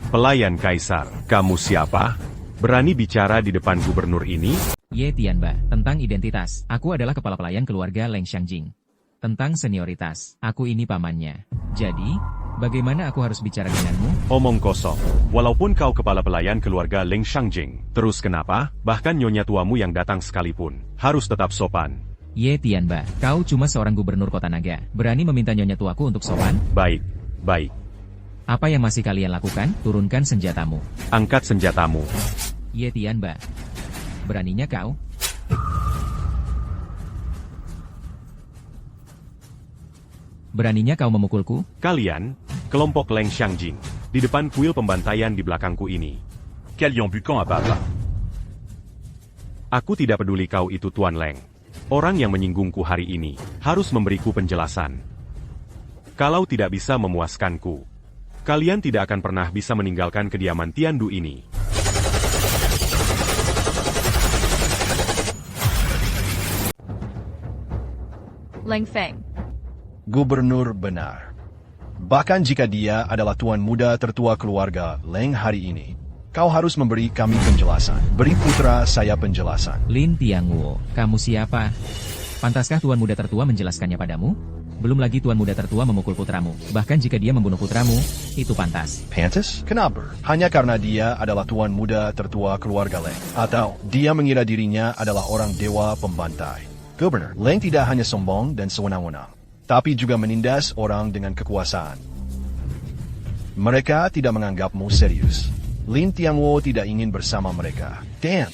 Pelayan kaisar, kamu siapa? Berani bicara di depan gubernur ini? Ye Tianba, tentang identitas, aku adalah kepala pelayan keluarga Leng Xiangjing. Tentang senioritas, aku ini pamannya. Jadi, bagaimana aku harus bicara denganmu? Omong kosong. Walaupun kau kepala pelayan keluarga Leng Xiangjing, terus kenapa? Bahkan nyonya tuamu yang datang sekalipun, harus tetap sopan. Ye Tianba, kau cuma seorang gubernur Kota Naga. Berani meminta nyonya tuaku untuk sopan? Baik, baik. Apa yang masih kalian lakukan? Turunkan senjatamu. Angkat senjatamu. Ye Tianba. Beraninya kau? Beraninya kau memukulku? Kalian, kelompok Leng Xiangjing, di depan kuil pembantaian di belakangku ini. Kalian bukan apa-apa. Aku tidak peduli kau itu Tuan Leng. Orang yang menyinggungku hari ini, harus memberiku penjelasan. Kalau tidak bisa memuaskanku, kalian tidak akan pernah bisa meninggalkan kediaman Tiandu ini. Leng Feng. Gubernur benar. Bahkan jika dia adalah tuan muda tertua keluarga Leng hari ini, kau harus memberi kami penjelasan. Beri putra saya penjelasan. Lin Tianguo, kamu siapa? Pantaskah tuan muda tertua menjelaskannya padamu? Belum lagi tuan muda tertua memukul putramu. Bahkan jika dia membunuh putramu, itu pantas. Pantas? Kenapa? Hanya karena dia adalah tuan muda tertua keluarga Leng. Atau dia mengira dirinya adalah orang dewa pembantai. Gubernur, Leng tidak hanya sombong dan sewenang-wenang, tapi juga menindas orang dengan kekuasaan. Mereka tidak menganggapmu serius. Lin Tianguo tidak ingin bersama mereka. Dan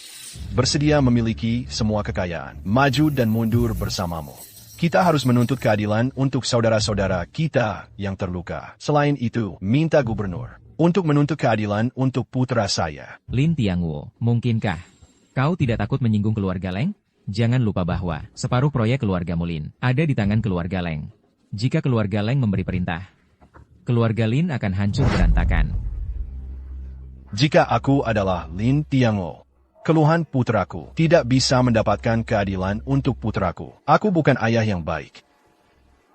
bersedia memiliki semua kekayaan, maju dan mundur bersamamu. Kita harus menuntut keadilan untuk saudara-saudara kita yang terluka. Selain itu, minta gubernur untuk menuntut keadilan untuk putra saya. Lin Tianguo, mungkinkah kau tidak takut menyinggung keluarga Leng? Jangan lupa bahwa separuh proyek keluarga Lin ada di tangan keluarga Leng. Jika keluarga Leng memberi perintah, keluarga Lin akan hancur berantakan. Jika aku adalah Lin Tianguo, keluhan putraku tidak bisa mendapatkan keadilan untuk putraku. Aku bukan ayah yang baik.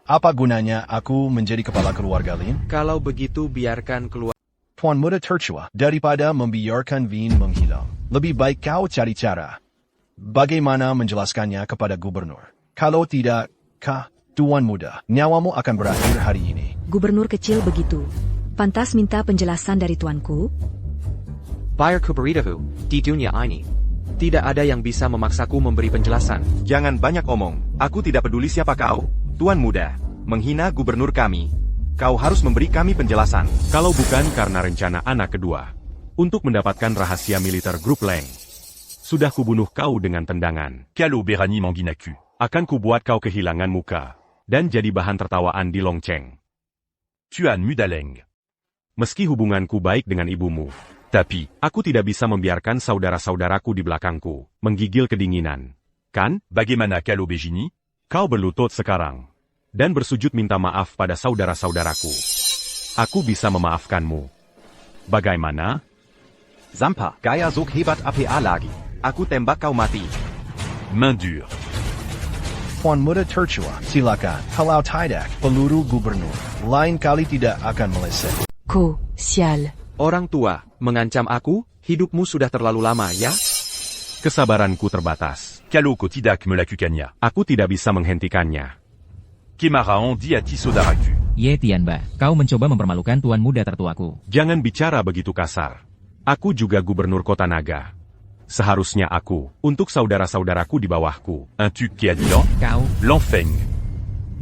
Apa gunanya aku menjadi kepala keluarga Lin? Kalau begitu biarkan keluar. Tuan muda tertua, daripada membiarkan Vin menghilang, lebih baik kau cari cara. Bagaimana menjelaskannya kepada gubernur? Kalau tidak, Tuan muda, nyawamu akan berakhir hari ini. Gubernur kecil begitu. Pantas minta penjelasan dari tuanku? Bayar kuberitahu, di dunia ini. Tidak ada yang bisa memaksaku memberi penjelasan. Jangan banyak omong. Aku tidak peduli siapa kau. Tuan muda, menghina gubernur kami. Kau harus memberi kami penjelasan. Kalau bukan karena rencana anak kedua, untuk mendapatkan rahasia militer grup Leng, sudah kubunuh kau dengan tendangan. Kalau berani menghinaku, akan kubuat kau kehilangan muka, dan jadi bahan tertawaan di Longcheng. Tuan muda Leng. Meski hubunganku baik dengan ibumu, tapi aku tidak bisa membiarkan saudara-saudaraku di belakangku menggigil kedinginan. Kan? Bagaimana kalau begini? Kau berlutut sekarang, dan bersujud minta maaf pada saudara-saudaraku. Aku bisa memaafkanmu. Bagaimana? Zampa, Gaya Sok hebat APA lagi. Aku tembak kau mati. Main dure. Tuan Muda tercua, silakan. Kalau tidak, peluru gubernur. Lain kali tidak akan meleset. Ko, sial. Orang tua, mengancam aku, hidupmu sudah terlalu lama ya? Kesabaranku terbatas. Kalau kau tidak melakukannya, Aku tidak bisa menghentikannya. Kimaraon diati saudaraku. Ye Tianba, kau mencoba mempermalukan tuan muda tertuaku. Jangan bicara begitu kasar. Aku juga gubernur kota naga. Seharusnya aku, untuk saudara-saudaraku di bawahku. Un tu qui a dit non? Kau, L'enfeng.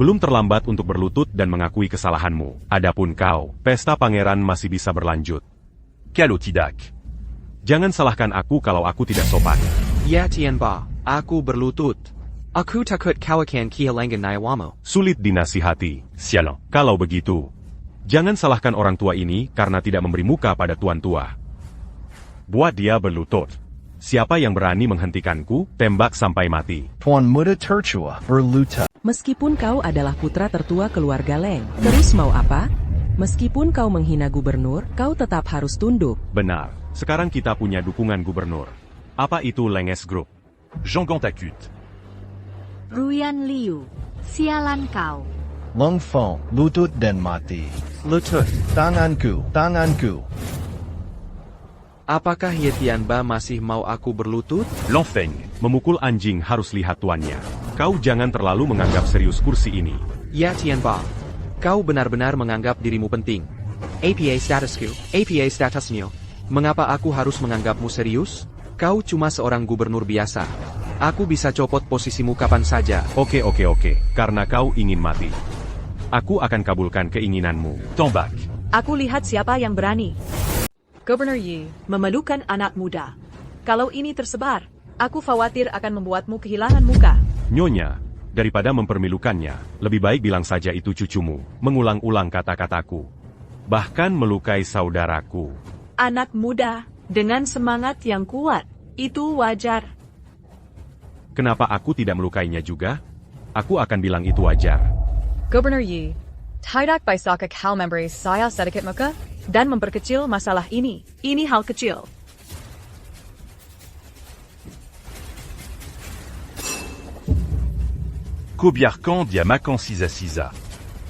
Belum terlambat untuk berlutut dan mengakui kesalahanmu. Adapun kau, pesta pangeran masih bisa berlanjut. Kalau tidak. Jangan salahkan aku kalau aku tidak sopan. Ya Tianba, aku berlutut. Aku takut kau akan kehilangan nyawamu. Sulit dinasihati. Sialan. Kalau begitu, jangan salahkan orang tua ini karena tidak memberi muka pada tuan tua. Buat dia berlutut. Siapa yang berani menghentikanku, tembak sampai mati. Tuan Muda tercua, berlutut. Meskipun kau adalah putra tertua keluarga Leng, terus mau apa? Meskipun kau menghina gubernur, kau tetap harus tunduk. Benar. Sekarang kita punya dukungan gubernur. Apa itu Lenges Group? Jean Gantakut. Ruyan Liu, sialan kau. Leng Feng, lutut dan mati. Lutut. Tanganku, tanganku. Apakah Ye Tianba masih mau aku berlutut? L'enfeng, memukul anjing harus lihat tuannya. Kau jangan terlalu menganggap serius kursi ini. Ya Tianba, kau benar-benar menganggap dirimu penting. APA statusku, APA statusnya. Mengapa aku harus menganggapmu serius? Kau cuma seorang gubernur biasa. Aku bisa copot posisimu kapan saja. Oke, karena kau ingin mati. Aku akan kabulkan keinginanmu. Tombak. Aku lihat siapa yang berani. Governor Yi, Memelukan anak muda. Kalau ini tersebar, aku khawatir akan membuatmu kehilangan muka. Nyonya, daripada mempermilukannya, lebih baik bilang saja itu cucumu, mengulang-ulang kata-kataku. Bahkan melukai saudaraku. Anak muda, dengan semangat yang kuat, itu wajar. Kenapa aku tidak melukainya juga? Aku akan bilang itu wajar. Governor Yi, tidak bisakah kau memberi saya sedikit muka? Dan memperkecil masalah ini. Ini hal kecil. Kobiarkan dia makan sisa-sisa.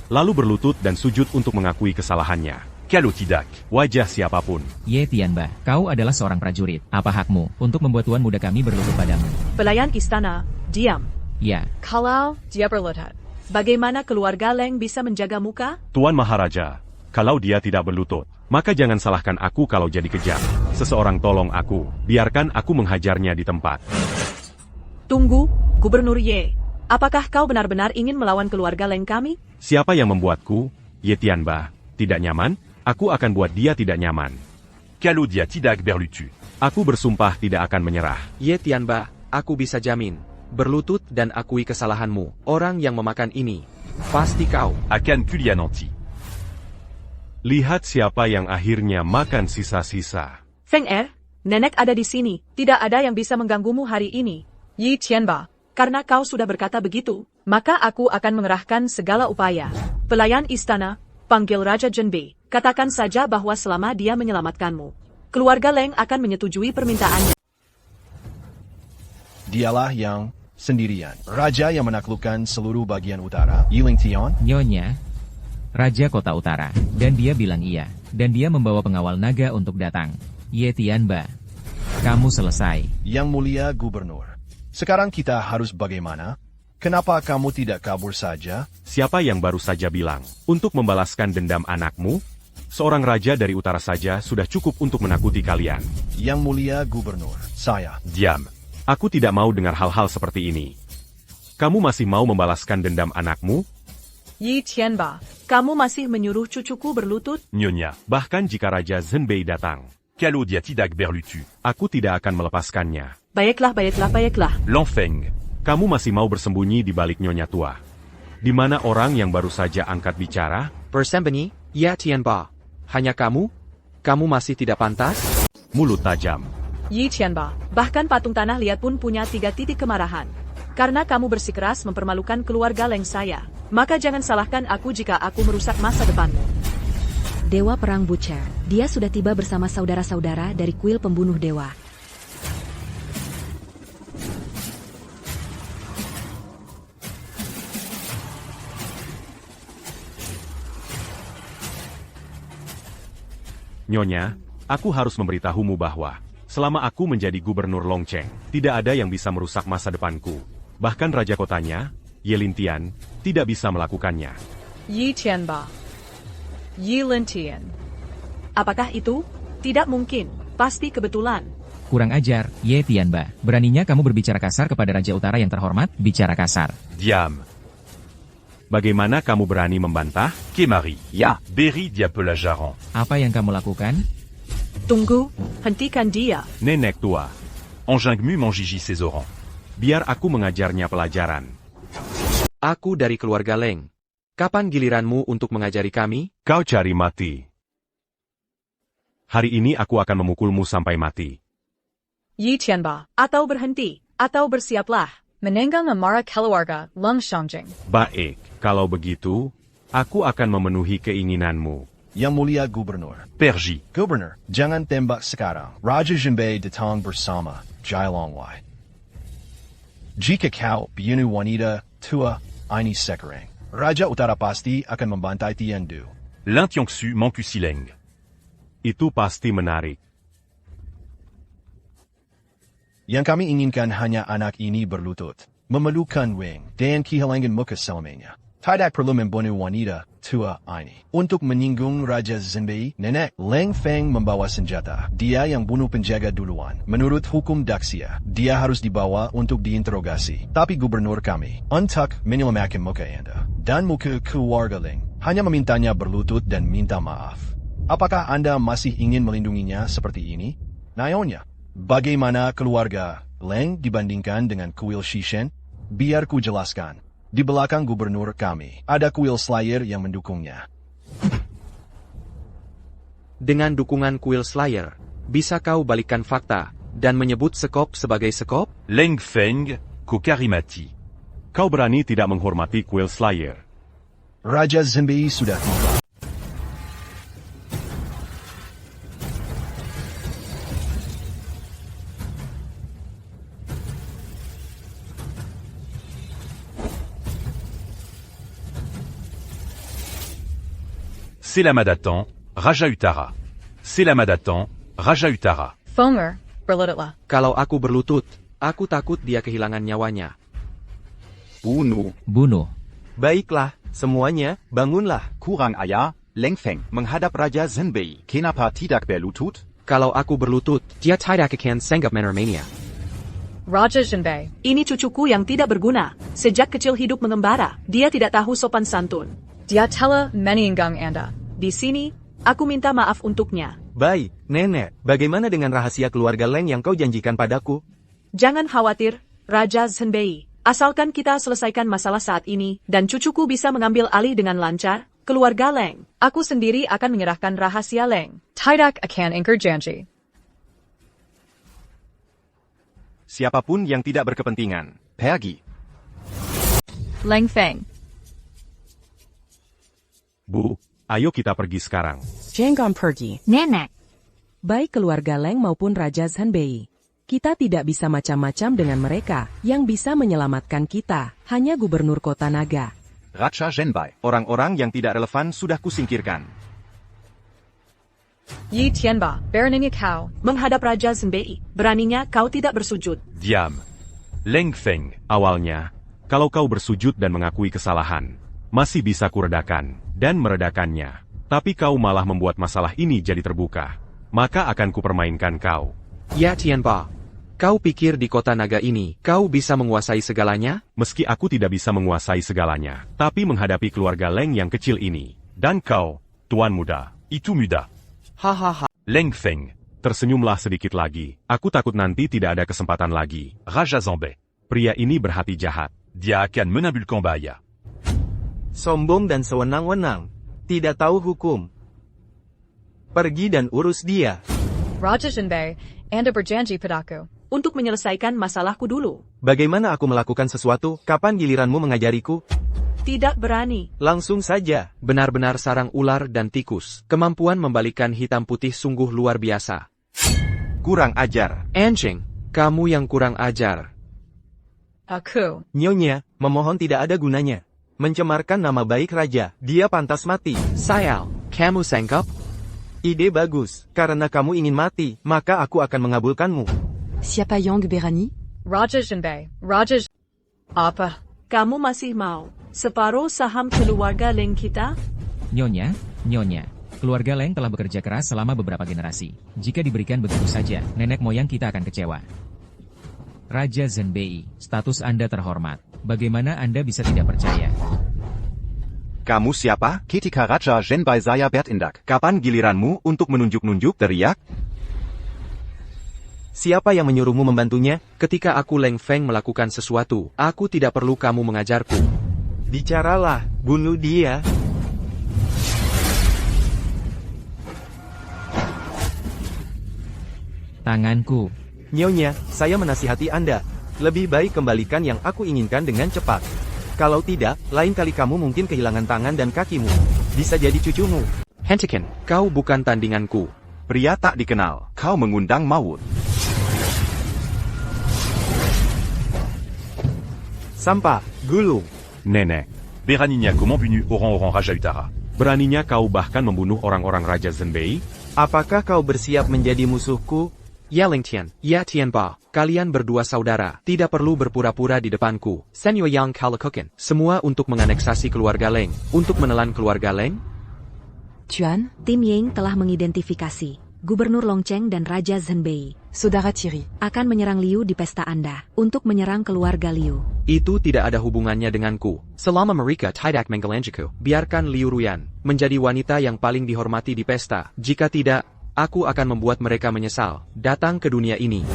Lalu berlutut dan sujud untuk mengakui kesalahannya. Kalau tidak. Wajah siapapun. Ye Tianba, kau adalah seorang prajurit. Apa hakmu untuk membuat tuan muda kami berlutut padamu? Pelayan istana, diam. Ya. Kalau dia berlutut, Bagaimana keluarga Leng bisa menjaga muka? Tuan Maharaja, kalau dia tidak berlutut, maka jangan salahkan aku kalau jadi kejam. Seseorang tolong aku, biarkan aku menghajarnya di tempat. Tunggu, Gubernur Ye. Apakah kau benar-benar ingin melawan keluarga Leng kami? Siapa yang membuatku, Ye Tianba, tidak nyaman? Aku akan buat dia tidak nyaman. Kalau dia tidak berlutut. Aku bersumpah tidak akan menyerah. Ye Tianba, aku bisa jamin. Berlutut dan akui kesalahanmu. Orang yang memakan ini, pasti kau. Akan kuliah nanti. Lihat siapa yang akhirnya makan sisa-sisa. Feng Er, nenek ada di sini. Tidak ada yang bisa mengganggumu hari ini. Yi Tianba. Karena kau sudah berkata begitu, maka aku akan mengerahkan segala upaya. Pelayan istana, panggil Raja Zhenbei. Katakan saja bahwa selama dia menyelamatkanmu, keluarga Leng akan menyetujui permintaannya. Dialah yang sendirian. Raja yang menaklukkan seluruh bagian utara. Yiling Tion. Nyonya, Raja Kota Utara. Dan dia bilang iya. Dan dia membawa pengawal naga untuk datang. Ye Tianba, kamu selesai. Yang mulia gubernur. Sekarang kita harus bagaimana? Kenapa kamu tidak kabur saja? Siapa yang baru saja bilang, untuk membalaskan dendam anakmu? Seorang raja dari utara saja sudah cukup untuk menakuti kalian. Yang mulia gubernur, saya. Diam. Aku tidak mau dengar hal-hal seperti ini. Kamu masih mau membalaskan dendam anakmu? Yi Tianba, kamu masih menyuruh cucuku berlutut? Nyonya, bahkan jika Raja Zhenbei datang, kalau dia tidak berlutut, aku tidak akan melepaskannya. Baiklah. L'enfeng, kamu masih mau bersembunyi di balik Nyonya tua. Di mana orang yang baru saja angkat bicara? Bersembunyi, Ya Tianba. Hanya kamu? Kamu masih tidak pantas? Mulut tajam. Yi Tianba, bahkan patung tanah liat pun punya 3 titik kemarahan. Karena kamu bersikeras mempermalukan keluarga Leng saya, maka jangan salahkan aku jika aku merusak masa depanmu. Dewa Perang Butcher, dia sudah tiba bersama saudara-saudara dari kuil pembunuh dewa. Nyonya, aku harus memberitahumu bahwa, selama aku menjadi gubernur Longcheng, tidak ada yang bisa merusak masa depanku. Bahkan raja kotanya, Ye Lintian, tidak bisa melakukannya. Yi Tianba. Yi Lintian. Apakah itu? Tidak mungkin. Pasti kebetulan. Kurang ajar, Ye Tianba. Beraninya kamu berbicara kasar kepada Raja Utara yang terhormat, bicara kasar. Diam. Bagaimana kamu berani membantah? Kemari. Ya. Beri dia pelajaran. Apa yang kamu lakukan? Tunggu, hentikan dia. Nenek tua, Enjingmu mengiji ses orans. biar aku mengajarnya pelajaran. Aku dari keluarga Leng. Kapan giliranmu untuk mengajari kami? Kau cari mati. Hari ini aku akan memukulmu sampai mati. Yi Tianba. Atau berhenti. Atau bersiaplah. Menenggang Amara Keluarga, Leng Shangjing. Baik, kalau begitu, aku akan memenuhi keinginanmu. Yang mulia gubernur. Pergi. Gubernur, jangan tembak sekarang. Raja Jinbei datang bersama Jai Longwei. Jika kau bunuh wanita tua ini sekarang, Raja Utara pasti akan membantai Tian Du. Lin Tiongsu Manku Sileng. Itu pasti menarik. Yang kami inginkan hanya anak ini berlutut, memelukkan wing, dan kehilangan muka selamanya. Tidak perlu membunuh wanita tua ini. Untuk menyinggung Raja Jinbei, Nenek Leng Feng membawa senjata. Dia yang bunuh penjaga duluan. Menurut hukum Daxia, dia harus dibawa untuk diinterogasi. Tapi gubernur kami, untuk menyelamatkan muka Anda dan muka keluarga Leng, hanya memintanya berlutut dan minta maaf. Apakah Anda masih ingin melindunginya seperti ini? Nyonya, bagaimana keluarga Leng dibandingkan dengan kuil Shishen? Biar ku jelaskan. Di belakang gubernur kami, ada kuil Slayer yang mendukungnya. Dengan dukungan kuil Slayer, bisa kau balikkan fakta, dan menyebut sekop sebagai sekop? Leng Feng, Kokarimati. Kau berani tidak menghormati kuil Slayer. Raja Jinbei sudah tiba. Selamat Raja Utara. Selamat Raja Utara. Fomer, berlututlah. Kalau aku berlutut, aku takut dia kehilangan nyawanya. Bunuh. Baiklah, semuanya, bangunlah. Kurang ayah, Leng Feng. Menghadap Raja Jinbei. Kenapa tidak berlutut? Kalau aku berlutut, dia tidak akan sanggap menermanya. Raja Jinbei. Ini cucuku yang tidak berguna. Sejak kecil hidup mengembara. Dia tidak tahu sopan santun. Dia telah meninggang Anda. Di sini, aku minta maaf untuknya. Baik, Nenek, bagaimana dengan rahasia keluarga Leng yang kau janjikan padaku? Jangan khawatir, Raja Jinbei. Asalkan kita selesaikan masalah saat ini, dan cucuku bisa mengambil alih dengan lancar, keluarga Leng. Aku sendiri akan menyerahkan rahasia Leng. Tidak akan ingkar janji. Siapapun yang tidak berkepentingan, pergi. Leng Feng. Bu, ayo kita pergi sekarang. Jangan pergi. Nenek, Baik keluarga Leng maupun Raja Jinbei. Kita tidak bisa macam-macam dengan mereka. Yang bisa menyelamatkan kita, hanya gubernur kota naga. Raja Jinbei. Orang-orang yang tidak relevan sudah kusingkirkan. Yi Tianba, beraninya kau. Menghadap Raja Jinbei, beraninya kau tidak bersujud. Diam. Leng Feng. Awalnya, kalau kau bersujud dan mengakui kesalahan, masih bisa kuredakan dan meredakannya. Tapi kau malah membuat masalah ini jadi terbuka. Maka akan kupermainkan kau. Ya Tianba, kau pikir di kota naga ini, kau bisa menguasai segalanya? Meski aku tidak bisa menguasai segalanya, tapi menghadapi keluarga Leng yang kecil ini. Dan kau, tuan muda. Itu muda. Hahaha. Leng Feng. Tersenyumlah sedikit lagi. Aku takut nanti tidak ada kesempatan lagi. Raja Jinbei. Pria ini berhati jahat. Dia akan menambulkan bahaya. Sombong dan sewenang-wenang. Tidak tahu hukum. Pergi dan urus dia. Raja Jinbei, Anda berjanji padaku. Untuk menyelesaikan masalahku dulu. Bagaimana aku melakukan sesuatu? Kapan giliranmu mengajariku? Tidak berani. Langsung saja. Benar-benar sarang ular dan tikus. Kemampuan membalikkan hitam putih sungguh luar biasa. Kurang ajar. Anjing, kamu yang kurang ajar. Aku. Nyonya, memohon tidak ada gunanya. Mencemarkan nama baik raja. Dia pantas mati. Sayal, kamu sanggup? Ide bagus. Karena kamu ingin mati, maka aku akan mengabulkanmu. Siapa Yang berani? Raja Jinbei. Raja... Apa? Kamu masih mau separuh saham keluarga Leng kita? Nyonya, keluarga Leng telah bekerja keras selama beberapa generasi. Jika diberikan begitu saja, nenek moyang kita akan kecewa. Raja Zhenbei, status Anda terhormat. Bagaimana Anda bisa tidak percaya? Kamu siapa? Ketika Raja Zhenbei saya bertindak. Kapan giliranmu untuk menunjuk-nunjuk teriak? Siapa yang menyuruhmu membantunya? Ketika aku Leng Feng melakukan sesuatu, aku tidak perlu kamu mengajarku. Bicaralah, bunuh dia. Tanganku. Nyonya, saya menasihati Anda. Lebih baik kembalikan yang aku inginkan dengan cepat. Kalau tidak, lain kali kamu mungkin kehilangan tangan dan kakimu. Bisa jadi cucumu. Hentikan, kau bukan tandinganku. Pria tak dikenal, kau mengundang maut. Sampah, gulung. Nenek, Beraninya kau membunuh orang-orang Raja Utara. beraninya kau bahkan membunuh orang-orang Raja Zhenbei? Apakah kau bersiap menjadi musuhku? Ya Lingtian, ya Tianba, kalian berdua saudara, tidak perlu berpura-pura di depanku. Senyo Yang kau lakukan, semua untuk menganeksasi keluarga Leng, untuk menelan keluarga Leng? Tuan, tim Ying telah mengidentifikasi Gubernur Longcheng dan Raja Zhenbei. Saudara Thierry. Akan menyerang Liu di pesta Anda, untuk menyerang keluarga Liu. Itu tidak ada hubungannya denganku. Selama mereka tidak menggelanjiku, biarkan Liu Ruyan menjadi wanita yang paling dihormati di pesta. Jika tidak, aku akan membuat mereka menyesal datang ke dunia ini.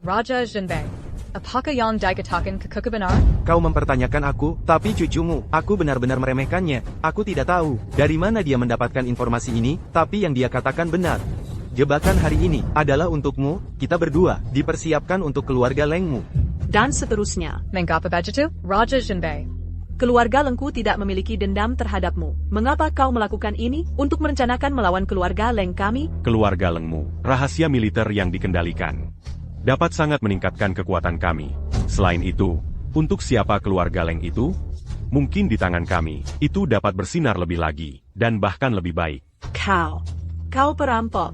Raja Zhenbei. Apakah yang dikatakan kekuku benar? Kau mempertanyakan aku, tapi cucumu, aku benar-benar meremehkannya. Aku tidak tahu dari mana dia mendapatkan informasi ini, tapi yang dia katakan benar. Jebakan hari ini adalah untukmu, kita berdua, dipersiapkan untuk keluarga Lengmu. Dan seterusnya. Mengapa begitu? Raja Zhenbei. Keluarga Lengku tidak memiliki dendam terhadapmu. Mengapa kau melakukan ini? Untuk merencanakan melawan keluarga Leng kami? Keluarga Lengmu, rahasia militer yang dikendalikan, dapat sangat meningkatkan kekuatan kami. Selain itu, untuk siapa keluarga Leng itu? Mungkin di tangan kami, itu dapat bersinar lebih lagi, dan bahkan lebih baik. Kau perampok.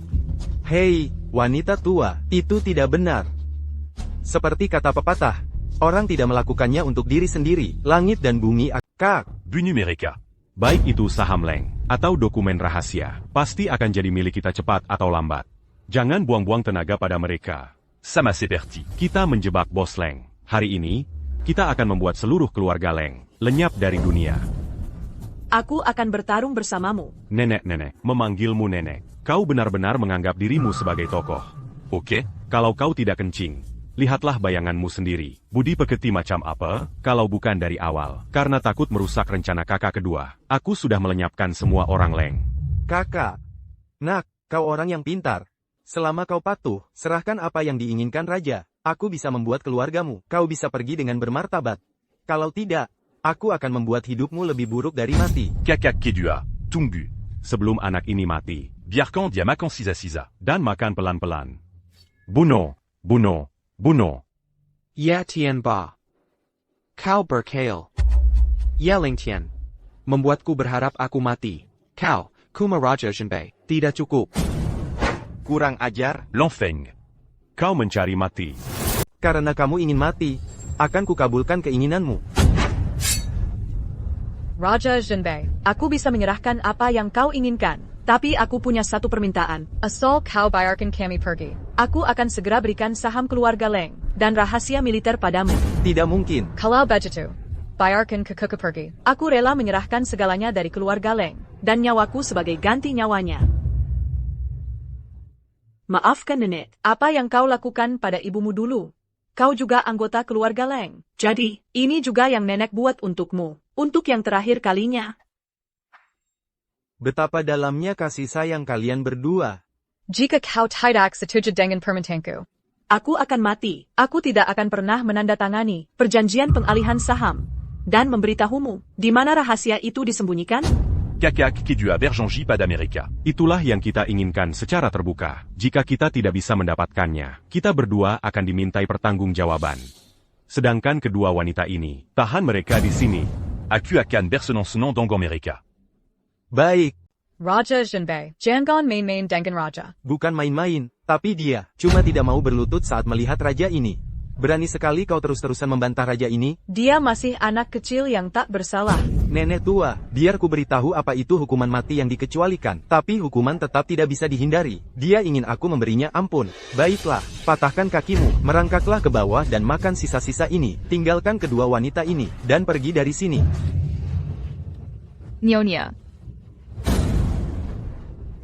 Hei, wanita tua, itu tidak benar. Seperti kata pepatah, orang tidak melakukannya untuk diri sendiri, langit dan bumi akan. Bunuh mereka. Baik itu saham Leng, atau dokumen rahasia, pasti akan jadi milik kita cepat atau lambat. Jangan buang-buang tenaga pada mereka. Sama seperti. Kita menjebak Bos Leng. Hari ini, kita akan membuat seluruh keluarga Leng lenyap dari dunia. Aku akan bertarung bersamamu. Nenek-nenek, memanggilmu nenek. Kau benar-benar menganggap dirimu sebagai tokoh. Oke. Kalau kau tidak kencing, lihatlah bayanganmu sendiri. Budi pekerti macam apa, kalau bukan dari awal. Karena takut merusak rencana kakak kedua, aku sudah melenyapkan semua orang Leng. Kakak. Nak, kau orang yang pintar. Selama kau patuh, serahkan apa yang diinginkan raja. Aku bisa membuat keluargamu. Kau bisa pergi dengan bermartabat. Kalau tidak, aku akan membuat hidupmu lebih buruk dari mati. Kakak kedua, tunggu. Sebelum anak ini mati, Biarkan dia makan sisa-sisa. dan makan pelan-pelan. Bunuh, bunuh, bunuh. Ya Tianba. Kau berkhayal. Ya Lingtian. Membuatku berharap aku mati. Kau, Kuma Raja Zhenbei, tidak cukup. Kurang ajar. L'Enfeng. Kau mencari mati. Karena kamu ingin mati, akan kukabulkan keinginanmu. Raja Zhenbei. Aku bisa menyerahkan apa yang kau inginkan. Tapi aku punya satu permintaan. Asal kau bayarkan kami pergi. Aku akan segera berikan saham keluarga Leng dan rahasia militer padamu. Tidak mungkin. Kalau begitu, bayarkan kekuku pergi. Aku rela menyerahkan segalanya dari keluarga Leng dan nyawaku sebagai ganti nyawanya. Maafkan nenek, apa yang kau lakukan pada ibumu dulu? Kau juga anggota keluarga Leng. Jadi, ini juga yang nenek buat untukmu. Untuk yang terakhir kalinya. Betapa dalamnya kasih sayang kalian berdua. Jika kau tidak setuju dengan permintaanku, aku akan mati. Aku tidak akan pernah menandatangani perjanjian pengalihan saham dan memberitahumu di mana rahasia itu disembunyikan. Kakak kedua berjanji pada mereka. Itulah yang kita inginkan secara terbuka. Jika kita tidak bisa mendapatkannya, kita berdua akan dimintai pertanggungjawaban. Sedangkan kedua wanita ini, tahan mereka di sini. Aku akan bersenang-senang dengan mereka. Baik. Raja Zhenbei, Jangan main-main dengan Raja. Bukan main-main, tapi dia cuma tidak mau berlutut saat melihat raja ini. Berani sekali kau terus-terusan membantah raja ini? Dia masih anak kecil yang tak bersalah. Nenek tua, biar ku beritahu apa itu hukuman mati yang dikecualikan. Tapi hukuman tetap tidak bisa dihindari. Dia ingin aku memberinya ampun. Baiklah, patahkan kakimu, merangkaklah ke bawah dan makan sisa-sisa ini. Tinggalkan kedua wanita ini, dan pergi dari sini. Nyonya.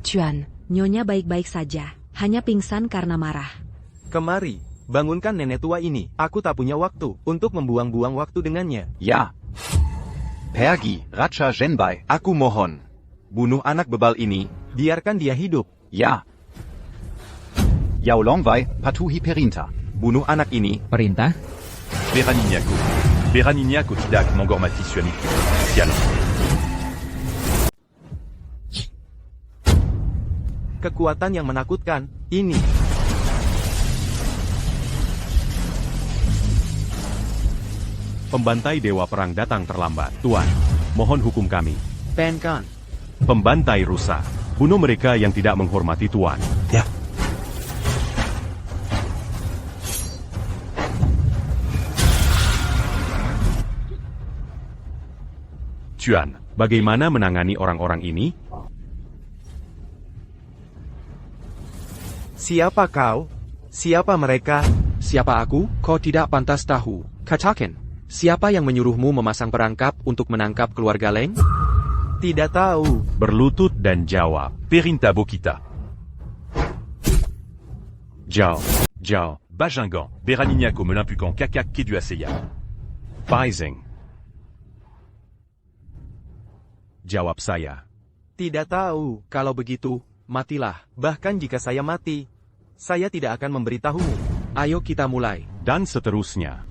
Chuan, Nyonya baik-baik saja, hanya pingsan karena marah. Kemari, bangunkan nenek tua ini. Aku tak punya waktu untuk membuang-buang waktu dengannya. Ya. Pergi, Raja Zhenbei. Aku mohon, bunuh anak bebal ini. Biarkan dia hidup. Ya. Yao Longwei, patuhi perintah. Bunuh anak ini. Perintah? Beraniniaku. Beraniniaku tidak menghormati suamiku. Sialan. Kekuatan yang menakutkan, ini. Pembantai Dewa Perang datang terlambat. Tuan, mohon hukum kami. Bankan. Pembantai rusa. Bunuh mereka yang tidak menghormati Tuan. Ya. Chuan, bagaimana menangani orang-orang ini? Siapa kau? Siapa mereka? Siapa aku? Kau tidak pantas tahu. Katakan, siapa yang menyuruhmu memasang perangkap untuk menangkap keluarga Leng? Tidak tahu. Berlutut dan jawab. Perintah Bokita. Jao. Jao. Bajingan. Beraniniaku me l'impuquant Kakak Kedu Aseya. Paising. Jawab saya. Tidak tahu. Kalau begitu, matilah. Bahkan jika saya mati, saya tidak akan memberitahumu. Ayo kita mulai. Dan seterusnya.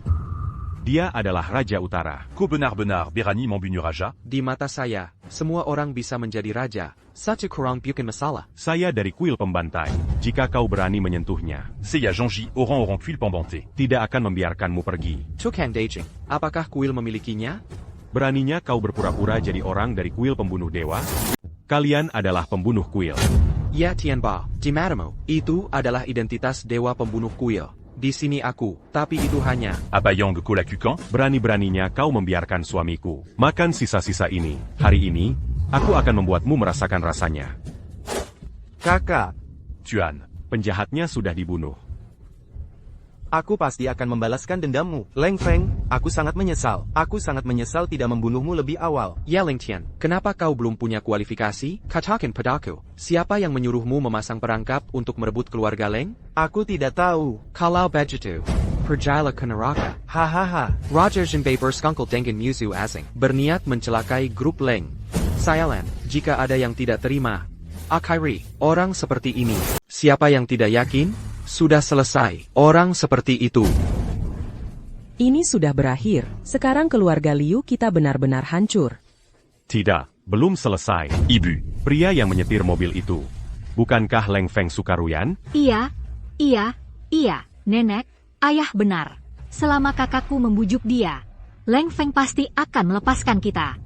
Dia adalah Raja Utara. Ko benar-benar berani membunuh Raja? Di mata saya, semua orang bisa menjadi raja. Saja kurang bikin masalah. Saya dari kuil pembantai. Jika kau berani menyentuhnya, Saya Zhongji, orang kuil pembantai. tidak akan membiarkanmu pergi. Tukan Dajing, apakah kuil memilikinya? Beraninya kau berpura-pura jadi orang dari kuil pembunuh dewa? Kalian adalah pembunuh kuil. Ya Tianba, di matamu, itu adalah identitas dewa pembunuh kuil. Di sini aku, tapi itu hanya. Abayong Kolakukan? Berani-beraninya kau membiarkan suamiku makan sisa-sisa ini. Hari ini, aku akan membuatmu merasakan rasanya. Kakak, Tuan, penjahatnya sudah dibunuh. aku pasti akan membalaskan dendammu. Leng Feng, aku sangat menyesal. Aku sangat menyesal tidak membunuhmu lebih awal. Ya Leng Tian, kenapa kau belum punya kualifikasi? Katakan padaku, siapa yang menyuruhmu memasang perangkap untuk merebut keluarga Leng? Aku tidak tahu. Kalau begitu, pergilah ke neraka. Hahaha. Raja Zhenbei bersekongkol dengan Muzu Asing, berniat mencelakai grup Leng. Sayalan, jika ada yang tidak terima, akhiri orang seperti ini. Siapa yang tidak yakin? Sudah selesai. Orang seperti itu. Ini sudah berakhir. Sekarang keluarga Liu kita benar-benar hancur. Tidak, belum selesai. Ibu. Pria yang menyetir mobil itu. Bukankah Leng Feng Sukaruyan? Iya, Nenek, ayah benar. Selama kakakku membujuk dia, Leng Feng pasti akan melepaskan kita.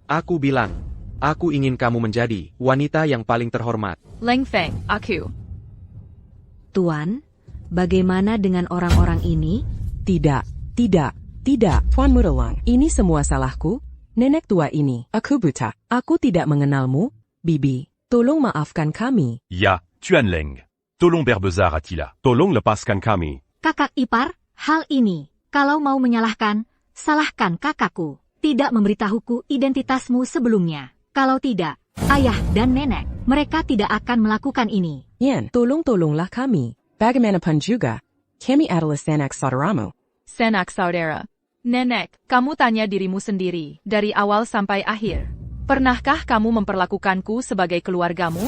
Aku bilang, aku ingin kamu menjadi wanita yang paling terhormat. Leng Feng, aku. Tuan, bagaimana dengan orang-orang ini? Tidak. Tuan Mudalang, ini semua salahku. Nenek tua ini, aku buta. Aku tidak mengenalmu, Bibi. Tolong maafkan kami. Ya, Tuan Leng. Tolong berbesar Attila. Tolong lepaskan kami. Kakak ipar, hal ini, kalau mau menyalahkan, salahkan kakakku. Tidak memberitahuku identitasmu sebelumnya. Kalau tidak, ayah dan nenek, mereka tidak akan melakukan ini. Yan, tolonglah kami. Bagaimanapun juga, kami adalah sanak saudaramu. Sanak saudara. Nenek, kamu tanya dirimu sendiri, dari awal sampai akhir. Pernahkah kamu memperlakukanku sebagai keluargamu?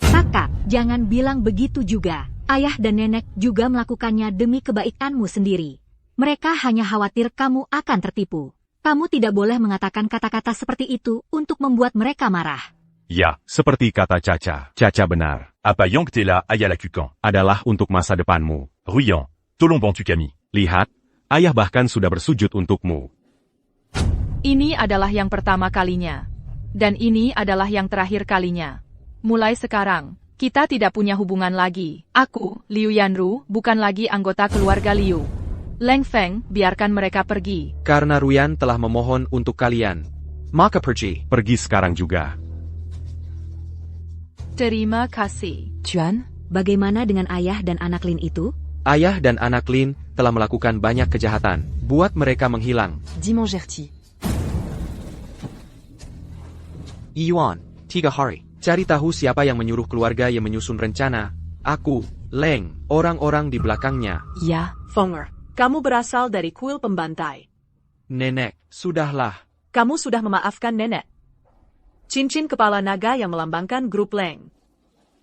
Kakak, jangan bilang begitu juga. Ayah dan nenek juga melakukannya demi kebaikanmu sendiri. Mereka hanya khawatir kamu akan tertipu. Kamu tidak boleh mengatakan kata-kata seperti itu untuk membuat mereka marah. Ya, seperti kata Caca. Caca benar. Abayong Tela Ayalakukan. Adalah untuk masa depanmu. Ruyan. Tolong bantu kami. Lihat, ayah bahkan sudah bersujud untukmu. Ini adalah yang pertama kalinya. Dan ini adalah yang terakhir kalinya. Mulai sekarang, kita tidak punya hubungan lagi. Aku, Liu Yanru, bukan lagi anggota keluarga Liu. Leng Feng, biarkan mereka pergi. Karena Ruyan telah memohon untuk kalian, maka pergi. Pergi sekarang juga. Terima kasih. Chuan, bagaimana dengan ayah dan anak Lin itu? Ayah dan anak Lin telah melakukan banyak kejahatan, buat mereka menghilang. Dimon Gertie. Yuan, 3 hari. Cari tahu siapa yang menyuruh keluarga yang menyusun rencana. Aku, Leng, orang-orang di belakangnya. Ya, Fonger. Kamu berasal dari kuil pembantai. Nenek, sudahlah. Kamu sudah memaafkan nenek. Cincin kepala naga yang melambangkan grup Leng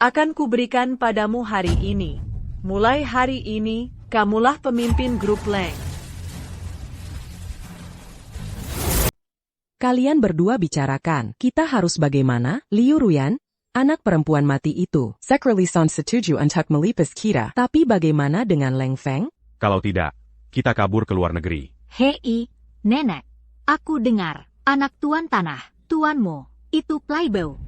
akan kuberikan padamu hari ini. Mulai hari ini, kamulah pemimpin grup Leng. Kalian berdua bicarakan, kita harus bagaimana? Liu Ruyan, anak perempuan mati itu. Secretly sans setuju untuk melipas kita. Tapi bagaimana dengan Leng Feng? Kalau tidak, kita kabur ke luar negeri. Hei, nenek. Aku dengar, anak tuan tanah, tuanmu, itu playboy.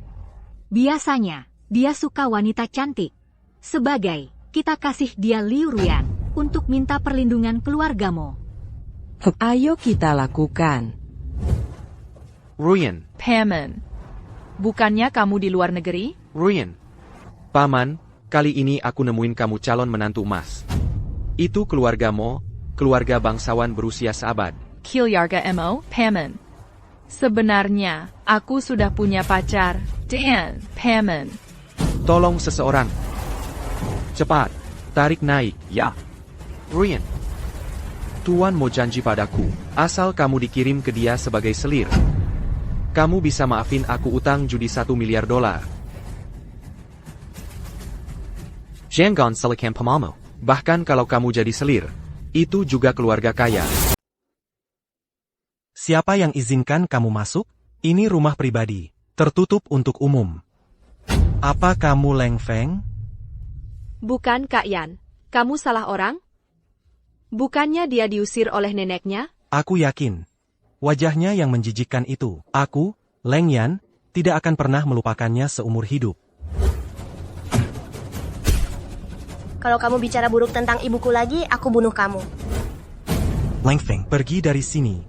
Biasanya, dia suka wanita cantik. Sebagai, kita kasih dia Liu Ruyan untuk minta perlindungan keluargamu. Ayo kita lakukan. Ruyan. Paman. Bukannya kamu di luar negeri? Ruyan. Paman, kali ini aku nemuin kamu calon menantu emas. Itu keluargamu, keluarga bangsawan berusia seabad. Keluarga Mo, Paman. Sebenarnya, aku sudah punya pacar. Dan, Paman. Tolong seseorang. Cepat, tarik naik. Ya. Ruyan. Tuan mau janji padaku, asal kamu dikirim ke dia sebagai selir. Kamu bisa maafin aku utang judi $1 miliar. Jangan salahkan pamamu. Bahkan kalau kamu jadi selir, itu juga keluarga kaya. Siapa yang izinkan kamu masuk? Ini rumah pribadi, tertutup untuk umum. Apa kamu Leng Feng? Bukan Kak Yan. Kamu salah orang? Bukannya dia diusir oleh neneknya? Aku yakin. Wajahnya yang menjijikkan itu, aku, Leng Yan, tidak akan pernah melupakannya seumur hidup. Kalau kamu bicara buruk tentang ibuku lagi, aku bunuh kamu. Leng Feng, pergi dari sini.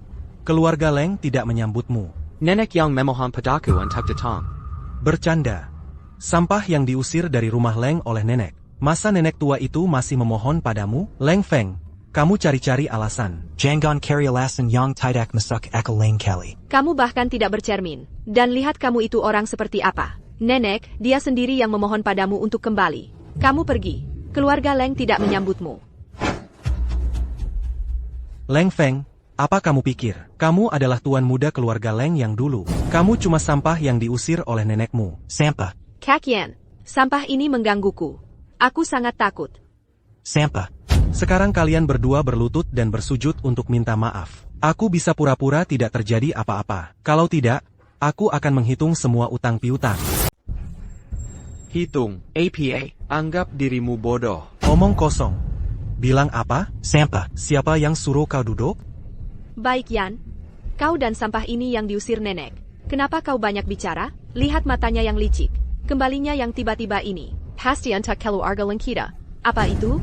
Keluarga Leng tidak menyambutmu. Nenek yang memohon padaku untuk datang. Bercanda. Sampah yang diusir dari rumah Leng oleh nenek. Masa nenek tua itu masih memohon padamu? Leng Feng, kamu cari-cari alasan. Jangan cari alasan yang tidak masuk akal lain kali. Kamu bahkan tidak bercermin. Dan lihat kamu itu orang seperti apa. Nenek, dia sendiri yang memohon padamu untuk kembali. Kamu pergi. Keluarga Leng tidak menyambutmu. Leng Feng, apa kamu pikir? Kamu adalah tuan muda keluarga Leng yang dulu. Kamu cuma sampah yang diusir oleh nenekmu. Sampah. Kak Yan, sampah ini menggangguku. Aku sangat takut. Sampah. Sekarang kalian berdua berlutut dan bersujud untuk minta maaf. Aku bisa pura-pura tidak terjadi apa-apa. Kalau tidak, aku akan menghitung semua utang piutang. Hitung, APA, anggap dirimu bodoh. Omong kosong. Bilang apa? Sampah. Siapa yang suruh kau duduk? Baik Yan. Kau dan sampah ini yang diusir nenek. Kenapa kau banyak bicara? Lihat matanya yang licik. Kembalinya yang tiba-tiba ini. Pasti untuk keluarga Leng kita. Apa itu?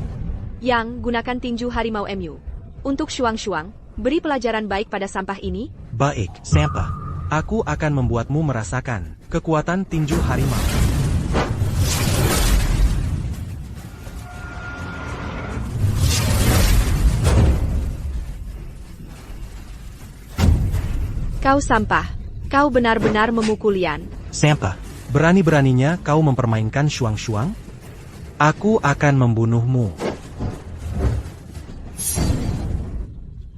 Yang, gunakan tinju harimau MU. Untuk Shuang-Shuang, beri pelajaran baik pada sampah ini. Baik, sampah. Aku akan membuatmu merasakan kekuatan tinju harimau. Kau sampah. Kau benar-benar memukul Yan. Sampah. Berani-beraninya kau mempermainkan Shuang-Shuang? Aku akan membunuhmu.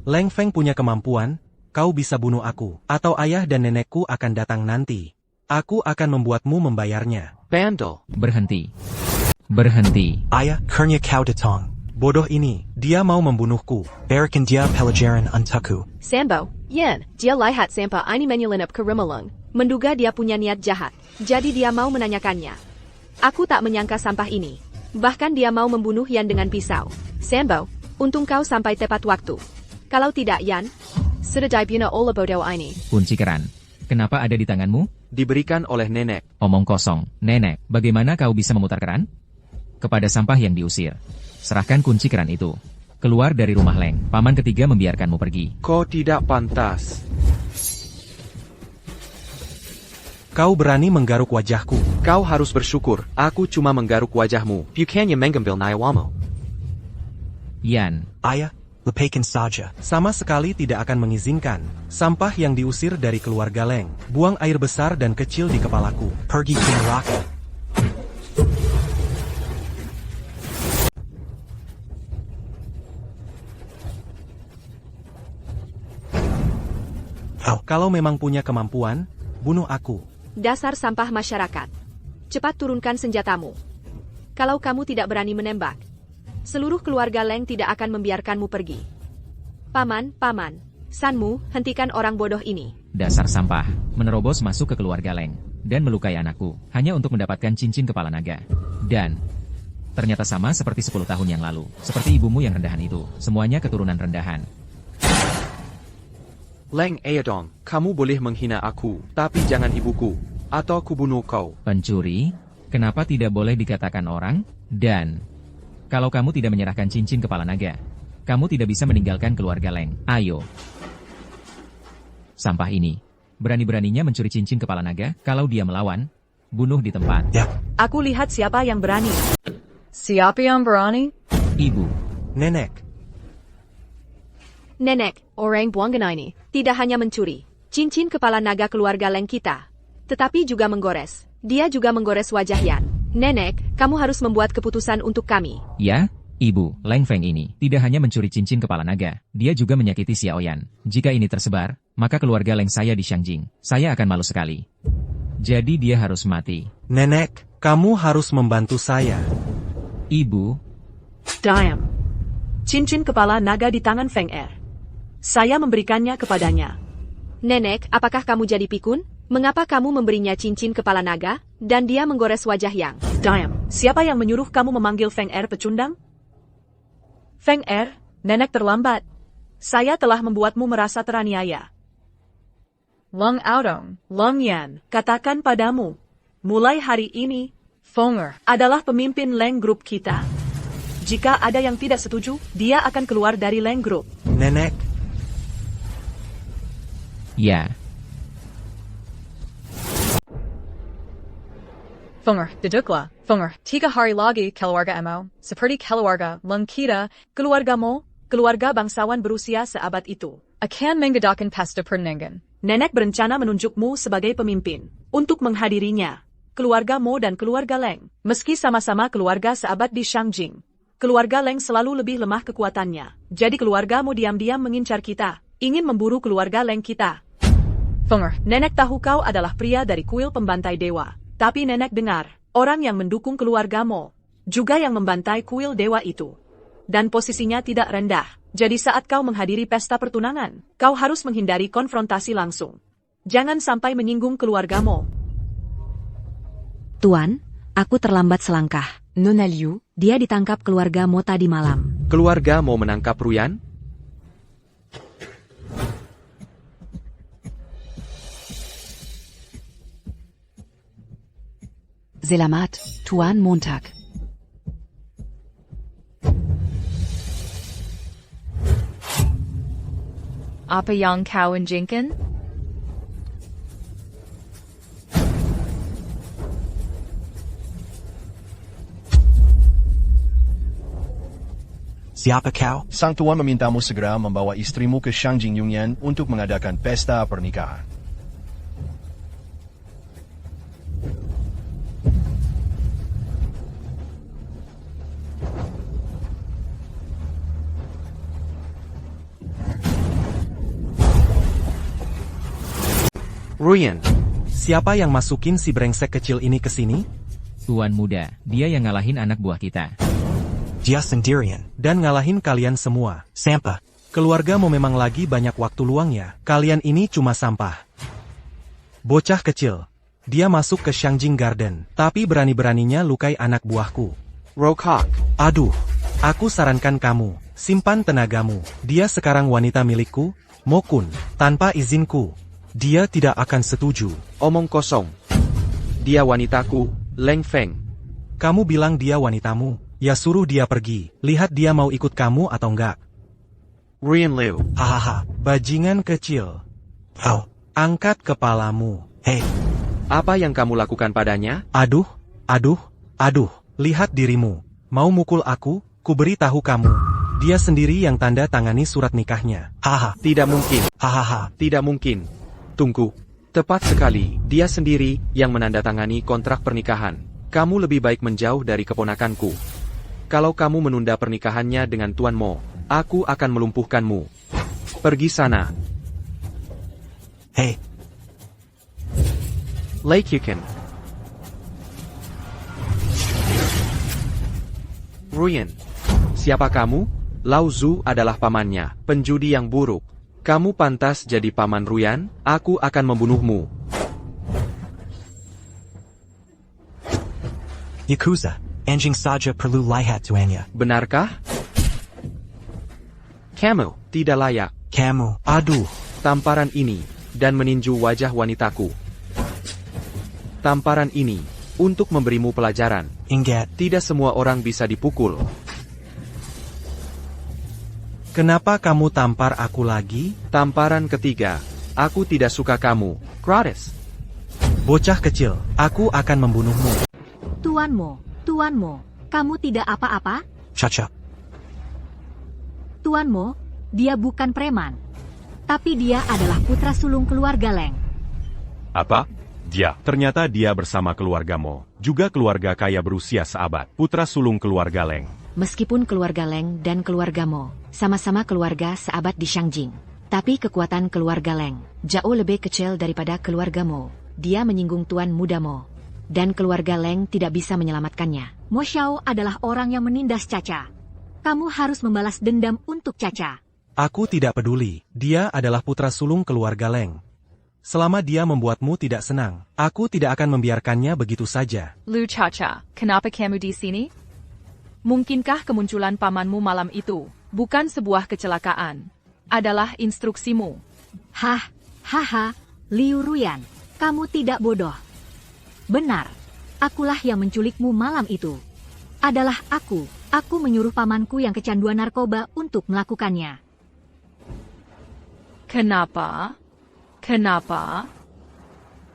Leng Feng punya kemampuan, kau bisa bunuh aku, atau ayah dan nenekku akan datang nanti. Aku akan membuatmu membayarnya. Bandel. Berhenti. Berhenti. Ayah, karena kau datang. Bodoh ini, dia mau membunuhku. Berikan dia pelajaran untukku. Sambo, Yan, dia lihat sampah ini menyelinap ke Remelung. Menduga dia punya niat jahat. Jadi dia mau menanyakannya. Aku tak menyangka sampah ini. Bahkan dia mau membunuh Yan dengan pisau. Sambo, untung kau sampai tepat waktu. Kalau tidak Yan, Sudah dibina oleh bodoh ini. Kunci keran. Kenapa ada di tanganmu? Diberikan oleh nenek. Omong kosong. Nenek, bagaimana kau bisa memutar keran? Kepada sampah yang diusir. Serahkan kunci keran itu. Keluar dari rumah Leng. Paman ketiga membiarkanmu pergi. Kau tidak pantas. Kau berani menggaruk wajahku. Kau harus bersyukur, aku cuma menggaruk wajahmu. Bukannya mengambil nyawamu. Yan. Ayah, lepaskan saja. Sama sekali tidak akan mengizinkan. Sampah yang diusir dari keluarga Leng. Buang air besar dan kecil di kepalaku. Pergi ke neraka. Kalau memang punya kemampuan, bunuh aku. Dasar sampah masyarakat. Cepat turunkan senjatamu. Kalau kamu tidak berani menembak, seluruh keluarga Leng tidak akan membiarkanmu pergi. Paman, Sanmu, hentikan orang bodoh ini. Dasar sampah, menerobos masuk ke keluarga Leng, dan melukai anakku, hanya untuk mendapatkan cincin kepala naga. Dan, ternyata sama seperti 10 tahun yang lalu, seperti ibumu yang rendahan itu, semuanya keturunan rendahan. Leng Ayadong, kamu boleh menghina aku, tapi jangan ibuku, atau aku bunuh kau. Pencuri? Kenapa tidak boleh dikatakan orang? Dan, kalau kamu tidak menyerahkan cincin kepala naga, kamu tidak bisa meninggalkan keluarga Leng. Ayo. Sampah ini, berani-beraninya mencuri cincin kepala naga, kalau dia melawan, bunuh di tempat. Ya. Aku lihat siapa yang berani. Siapa yang berani? Ibu. Nenek. Nenek, orang Buangana ini, tidak hanya mencuri cincin kepala naga keluarga Leng kita, tetapi juga menggores. Dia juga menggores wajah Yan. Nenek, kamu harus membuat keputusan untuk kami. Ya, Ibu, Leng Feng ini, tidak hanya mencuri cincin kepala naga, dia juga menyakiti Xiaoyan. Jika ini tersebar, maka keluarga Leng saya di Shangjing, saya akan malu sekali. Jadi dia harus mati. Nenek, kamu harus membantu saya. Ibu. Diam. Cincin kepala naga di tangan Feng Er. Saya memberikannya kepadanya. Nenek, apakah kamu jadi pikun? Mengapa kamu memberinya cincin kepala naga, dan dia menggores wajah Yang? Diam. Siapa yang menyuruh kamu memanggil Feng Er pecundang? Feng Er, nenek terlambat. Saya telah membuatmu merasa teraniaya. Leng Aodong, Leng Yan, katakan padamu, mulai hari ini, Fenger adalah pemimpin Leng Group kita. Jika ada yang tidak setuju, dia akan keluar dari Leng Group. Nenek. Ya. Fenger, duduklah. Fenger, 3 hari lagi keluarga emo, seperti keluarga Leng kita, Keluargamu, keluarga bangsawan berusia seabad itu, akan mengadakan pesta pernikahan. Nenek berencana menunjukmu sebagai pemimpin, untuk menghadirinya. Keluargamu dan keluarga Leng, meski sama-sama keluarga seabad di Shangjing, keluarga Leng selalu lebih lemah kekuatannya. Jadi keluargamu diam-diam mengincar kita, ingin memburu keluarga Leng kita. Fenger, nenek tahu kau adalah pria dari kuil pembantai dewa. Tapi nenek dengar, orang yang mendukung keluargamu, juga yang membantai kuil dewa itu. Dan posisinya tidak rendah. Jadi saat kau menghadiri pesta pertunangan, kau harus menghindari konfrontasi langsung. Jangan sampai menyinggung keluargamu. Tuan, aku terlambat selangkah. Nona Liu, dia ditangkap keluarga Mo tadi malam. Keluarga mau menangkap Ruyan? Selamat, Tuan Montag. Apa yang kau inginkan? Siapa kau? Sang tuan memintamu segera membawa istrimu ke Shangjing Yunyan untuk mengadakan pesta pernikahan. Ruyan. Siapa yang masukin si brengsek kecil ini ke sini? Tuan muda, dia yang ngalahin anak buah kita. Dia sendirian. Dan ngalahin kalian semua. Sampah. Keluargamu memang lagi banyak waktu luang ya. Kalian ini cuma sampah. Bocah kecil. Dia masuk ke Shangjing Garden, tapi berani-beraninya lukai anak buahku. Rokok. Aduh, aku sarankan kamu, simpan tenagamu. Dia sekarang wanita milikku, Mokun, tanpa izinku. Dia tidak akan setuju. Omong kosong. Dia wanitaku, Leng Feng. Kamu bilang dia wanitamu. Ya suruh dia pergi. Lihat dia mau ikut kamu atau enggak. Ruyan Liu. Hahaha, bajingan kecil. Oh. Angkat kepalamu. Hey. Apa yang kamu lakukan padanya? Aduh. Lihat dirimu. Mau mukul aku, ku beri tahu kamu. Dia sendiri yang tanda tangani surat nikahnya. Haha. Tidak mungkin. Hahaha. Tidak mungkin. Tunggu. Tepat sekali. Dia sendiri yang menandatangani kontrak pernikahan. Kamu lebih baik menjauh dari keponakanku. Kalau kamu menunda pernikahannya dengan Tuan Mo, aku akan melumpuhkanmu. Pergi sana. Hey. Lei Qiuqin. Ruyan. Siapa kamu? Lao Zu adalah pamannya, penjudi yang buruk. Kamu pantas jadi paman Ruyan, aku akan membunuhmu. Yakuza. Anjing saja perlu lihat tuannya. Benarkah? Kamu tidak layak. Kamu. Aduh. Tamparan ini, dan meninju wajah wanitaku. Tamparan ini, untuk memberimu pelajaran. Ingat. Tidak semua orang bisa dipukul. Kenapa kamu tampar aku lagi? Tamparan ketiga. Aku tidak suka kamu. Gratis. Bocah kecil, aku akan membunuhmu. Tuan Mo, kamu tidak apa-apa? Caca. Tuan Mo, dia bukan preman. Tapi dia adalah putra sulung keluarga Leng. Apa? Dia. Ternyata dia bersama keluarga Mo, juga keluarga kaya berusia seabad, putra sulung keluarga Leng. Meskipun keluarga Leng dan keluarga Mo sama-sama keluarga seabad di Shangjing, tapi kekuatan keluarga Leng jauh lebih kecil daripada keluarga Mo. Dia menyinggung Tuan Muda Mo, dan keluarga Leng tidak bisa menyelamatkannya. Mo Xiao adalah orang yang menindas Caca. Kamu harus membalas dendam untuk Caca. Aku tidak peduli, dia adalah putra sulung keluarga Leng. Selama dia membuatmu tidak senang, aku tidak akan membiarkannya begitu saja. Lu Caca, kenapa kamu di sini? Mungkinkah kemunculan pamanmu malam itu bukan sebuah kecelakaan? Adalah instruksimu. Hahaha, Liu Ruyan, kamu tidak bodoh. Benar, akulah yang menculikmu malam itu. Adalah aku menyuruh pamanku yang kecanduan narkoba untuk melakukannya. Kenapa?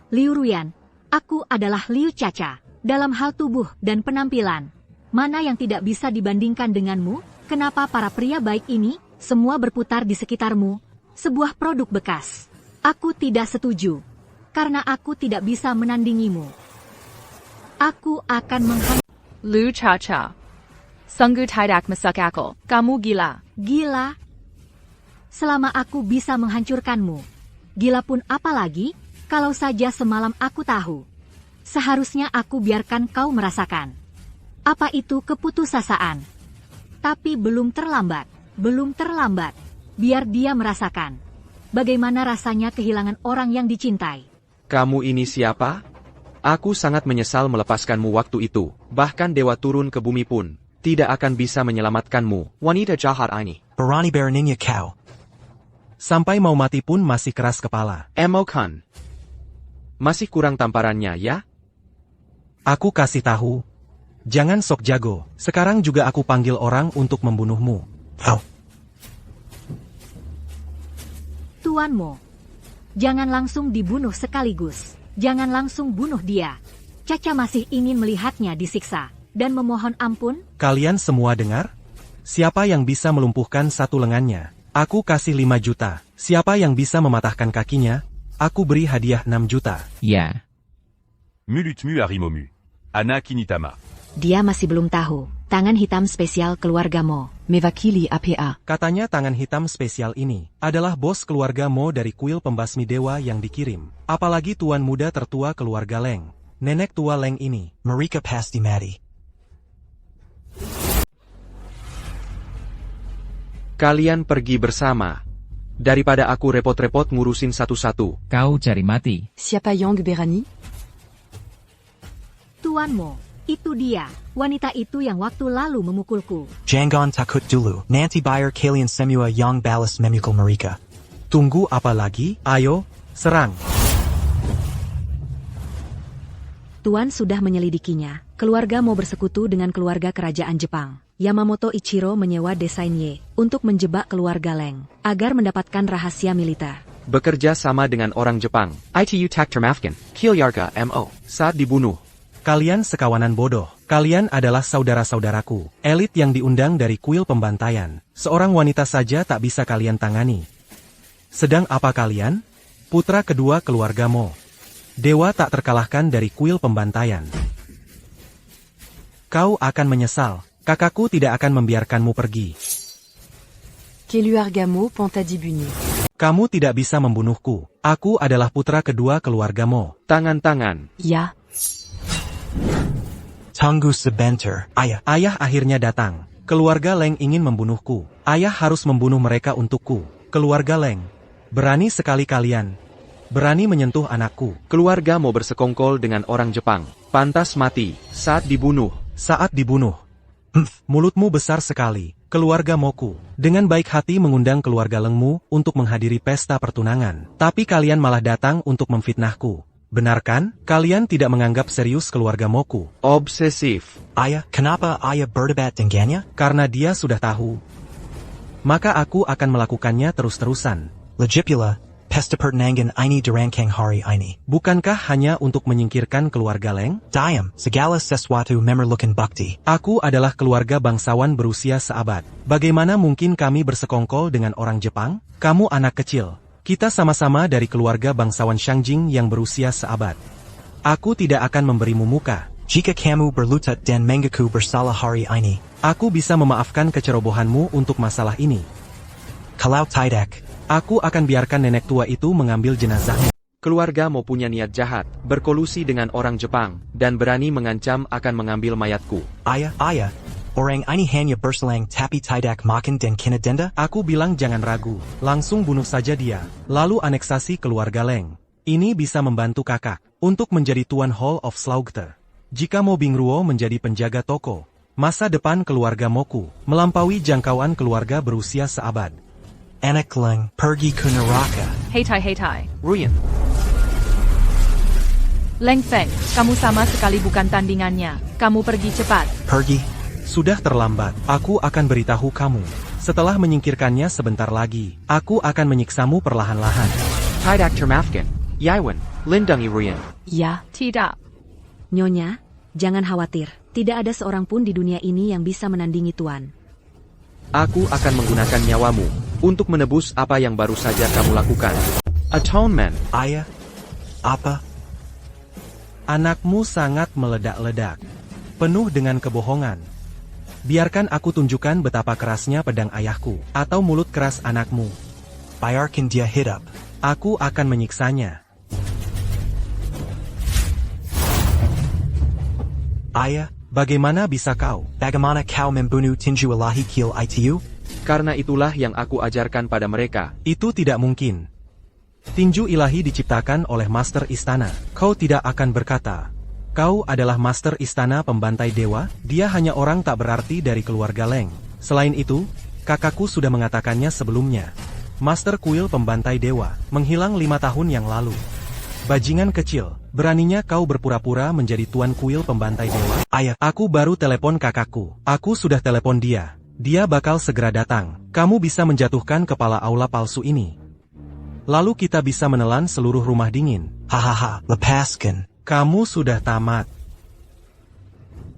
Liu Ruyan, aku adalah Liu Caca. Dalam hal tubuh dan penampilan, mana yang tidak bisa dibandingkan denganmu? Kenapa para pria baik ini semua berputar di sekitarmu? Sebuah produk bekas. Aku tidak setuju, karena aku tidak bisa menandingimu. Aku akan Lu Caca. Sungguh tidak masuk akal. Kamu gila. Gila? Selama aku bisa menghancurkanmu. Gila pun apalagi, kalau saja semalam aku tahu. Seharusnya aku biarkan kau merasakan. Apa itu keputusasaan? Tapi belum terlambat. Biar dia merasakan. Bagaimana rasanya kehilangan orang yang dicintai. Kamu ini siapa? Aku sangat menyesal melepaskanmu waktu itu. Bahkan dewa turun ke bumi pun tidak akan bisa menyelamatkanmu. Wanita jahat ini. Berani beraninya kau. Sampai mau mati pun masih keras kepala. Emokan. Masih kurang tamparannya ya? Aku kasih tahu. Jangan sok jago. Sekarang juga aku panggil orang untuk membunuhmu. Oh. Tuan Mo, jangan langsung dibunuh sekaligus. Jangan langsung bunuh dia. Caca masih ingin melihatnya disiksa dan memohon ampun. Kalian semua dengar? Siapa yang bisa melumpuhkan satu lengannya? Aku kasih 5 juta. Siapa yang bisa mematahkan kakinya? Aku beri hadiah 6 juta. Ya. Mulutmu Arimomu. Ana Kinitama. Dia masih belum tahu. Tangan hitam spesial keluarga Mo, mewakili APA. Katanya tangan hitam spesial ini adalah bos keluarga Mo dari kuil pembasmi dewa yang dikirim. Apalagi tuan muda tertua keluarga Leng. Nenek tua Leng ini. Mereka pasti mati. Kalian pergi bersama. Daripada aku repot-repot ngurusin satu-satu. Kau cari mati. Siapa Yang Berani? Tuan Mo, itu dia. Wanita itu yang waktu lalu memukulku. Jangan takut dulu. Nanti bayar kalian semua yang balas memukul mereka. Tunggu apa lagi? Ayo, serang. Tuan sudah menyelidikinya. Keluarga mau bersekutu dengan keluarga kerajaan Jepang. Yamamoto Ichiro menyewa Desainye untuk menjebak keluarga Leng agar mendapatkan rahasia militer. Bekerja sama dengan orang Jepang. ITU Taktermafkan, Kilyarga MO. Saat dibunuh. Kalian sekawanan bodoh. Kalian adalah saudara-saudaraku. Elit yang diundang dari kuil pembantaian. Seorang wanita saja tak bisa kalian tangani. Sedang apa kalian? Putra kedua keluarga Mo. Dewa tak terkalahkan dari kuil pembantaian. Kau akan menyesal. Kakakku tidak akan membiarkanmu pergi. Keluarga Mo Pontadibuni. Kamu tidak bisa membunuhku. Aku adalah putra kedua keluarga Mo. Tangan-tangan. Ya. Tunggu sebentar, ayah. Ayah akhirnya datang. Keluarga Leng ingin membunuhku. Ayah harus membunuh mereka untukku. Keluarga Leng. Berani sekali kalian. Berani menyentuh anakku. Keluarga Mo bersekongkol dengan orang Jepang. Pantas mati. Saat dibunuh. Saat dibunuh. Mulutmu besar sekali. Keluarga Moku. Dengan baik hati mengundang keluarga Lengmu untuk menghadiri pesta pertunangan. Tapi kalian malah datang untuk memfitnahku. Benar kan? Kalian tidak menganggap serius keluarga Moku. Obsesif. Ayah, kenapa ayah berdebat dengannya? Karena dia sudah tahu. Maka aku akan melakukannya terus-terusan. Lagipula, pesta pertunangan ini dirancang hari ini. Bukankah hanya untuk menyingkirkan keluarga Leng? Diam, segala sesuatu memerlukan bukti. Aku adalah keluarga bangsawan berusia seabad. Bagaimana mungkin kami bersekongkol dengan orang Jepang? Kamu anak kecil. Kita sama-sama dari keluarga bangsawan Shangjing yang berusia seabad. Aku tidak akan memberimu muka. Jika kamu berlutut dan mengaku bersalah hari ini, aku bisa memaafkan kecerobohanmu untuk masalah ini. Kalau tidak, aku akan biarkan nenek tua itu mengambil jenazahnya. Keluarga Mo punya niat jahat, berkolusi dengan orang Jepang, dan berani mengancam akan mengambil mayatku. Ayah, orang ini hanya berselang tapi tidak makan dan kena denda? Aku bilang jangan ragu, langsung bunuh saja dia, lalu aneksasi keluarga Leng. Ini bisa membantu kakak, untuk menjadi tuan Hall of Slaughter. Jika Mo Bingruo menjadi penjaga toko, masa depan keluarga Moku, melampaui jangkauan keluarga berusia seabad. Anak Leng, pergi ke neraka. Heitai. Ruyen. Leng Feng, kamu sama sekali bukan tandingannya. Kamu pergi cepat. Pergi. Sudah terlambat. Aku akan beritahu kamu. Setelah menyingkirkannya sebentar lagi, aku akan menyiksamu perlahan-lahan. Tidak termaafkan. Yaiwan, lindungi Ruyen. Ya. Tidak. Nyonya, jangan khawatir. Tidak ada seorang pun di dunia ini yang bisa menandingi Tuan. Aku akan menggunakan nyawamu untuk menebus apa yang baru saja kamu lakukan. Atonement. Ayah, apa? Anakmu sangat meledak-ledak. Penuh dengan kebohongan. Biarkan aku tunjukkan betapa kerasnya pedang ayahku, atau mulut keras anakmu. Biarkan dia hidup. Aku akan menyiksanya. Ayah, bagaimana bisa kau? Bagaimana kau membunuh tinju ilahi Kiel ITU? Karena itulah yang aku ajarkan pada mereka. Itu tidak mungkin. Tinju ilahi diciptakan oleh Master Istana. Kau tidak akan berkata, kau adalah Master Istana pembantai dewa? Dia hanya orang tak berarti dari keluarga Leng. Selain itu, kakakku sudah mengatakannya sebelumnya. Master kuil pembantai dewa, menghilang 5 tahun yang lalu. Bajingan kecil, beraninya kau berpura-pura menjadi tuan kuil pembantai dewa? Ayah, aku baru telepon kakakku. Aku sudah telepon dia. Dia bakal segera datang. Kamu bisa menjatuhkan kepala aula palsu ini. Lalu kita bisa menelan seluruh rumah dingin. Hahaha, lepaskan. Kamu sudah tamat.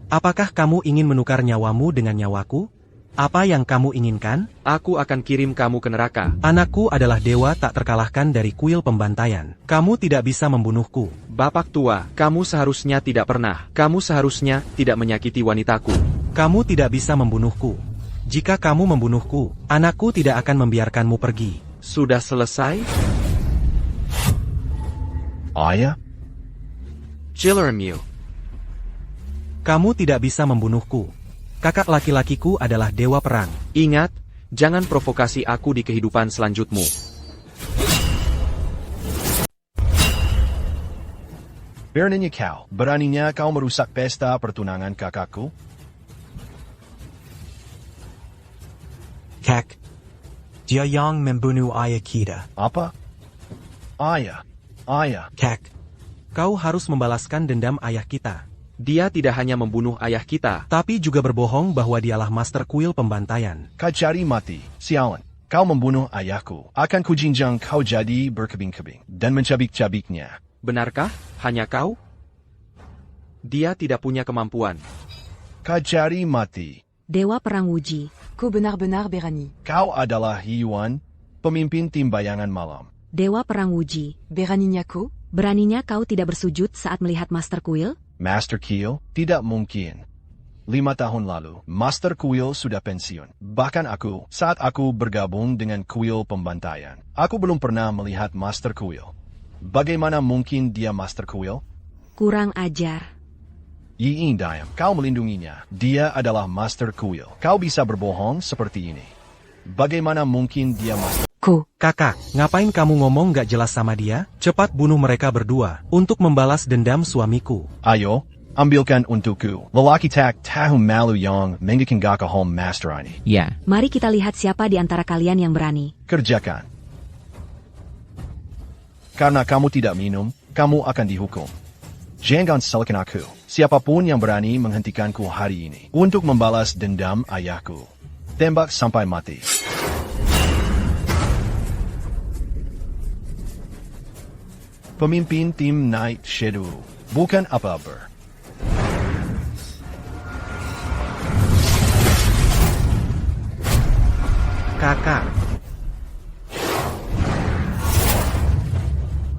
Apakah kamu ingin menukar nyawamu dengan nyawaku? Apa yang kamu inginkan? Aku akan kirim kamu ke neraka. Anakku adalah dewa tak terkalahkan dari kuil pembantaian. Kamu tidak bisa membunuhku. Bapak tua, kamu seharusnya tidak pernah. Kamu seharusnya tidak menyakiti wanitaku. Kamu tidak bisa membunuhku. Jika kamu membunuhku, anakku tidak akan membiarkanmu pergi. Sudah selesai? Ayah? Jillermew. Kamu tidak bisa membunuhku. Kakak laki-lakiku adalah dewa perang. Ingat, jangan provokasi aku di kehidupan selanjutmu. Beraninya kau, beraninya kau merusak pesta pertunangan kakakku? Kak, Dia yang membunuh ayah kita. Apa? Ayah. Kek. Kau harus membalaskan dendam ayah kita. Dia tidak hanya membunuh ayah kita, Tapi juga berbohong bahwa dialah master kuil pembantaian. Kau cari mati, sialan. Kau membunuh ayahku. Akan kujinjang kau jadi berkebing-kebing dan mencabik-cabiknya. benarkah? Hanya kau? Dia tidak punya kemampuan. Kau cari mati. Dewa Perang Wuji. Kau benar-benar berani. Kau adalah Yuan, pemimpin tim bayangan malam. Dewa Perang Wuji. Beraninya kau? Beraninya kau tidak bersujud saat melihat Master Kuil? Master Kuil? Tidak mungkin. 5 tahun lalu, Master Kuil sudah pensiun. Bahkan aku, saat aku bergabung dengan Kuil Pembantaian, aku belum pernah melihat Master Kuil. Bagaimana mungkin dia Master Kuil? Kurang ajar. Yin Diam, kau melindunginya. Dia adalah Master Kuil. Kau bisa berbohong seperti ini. Bagaimana mungkin dia Master Kakak, ngapain kamu ngomong gak jelas sama dia? Cepat bunuh mereka berdua, untuk membalas dendam suamiku. Ayo, ambilkan untukku. Lelaki tak tahu malu yang menggigit home master ini. Ya. Mari kita lihat siapa di antara kalian yang berani. Kerjakan. Karena kamu tidak minum, kamu akan dihukum. Jangan salahkan aku. Siapapun yang berani menghentikanku hari ini untuk membalas dendam ayahku. Tembak sampai mati. Pemimpin tim Night Shadow, bukan apa-apa. Kakak.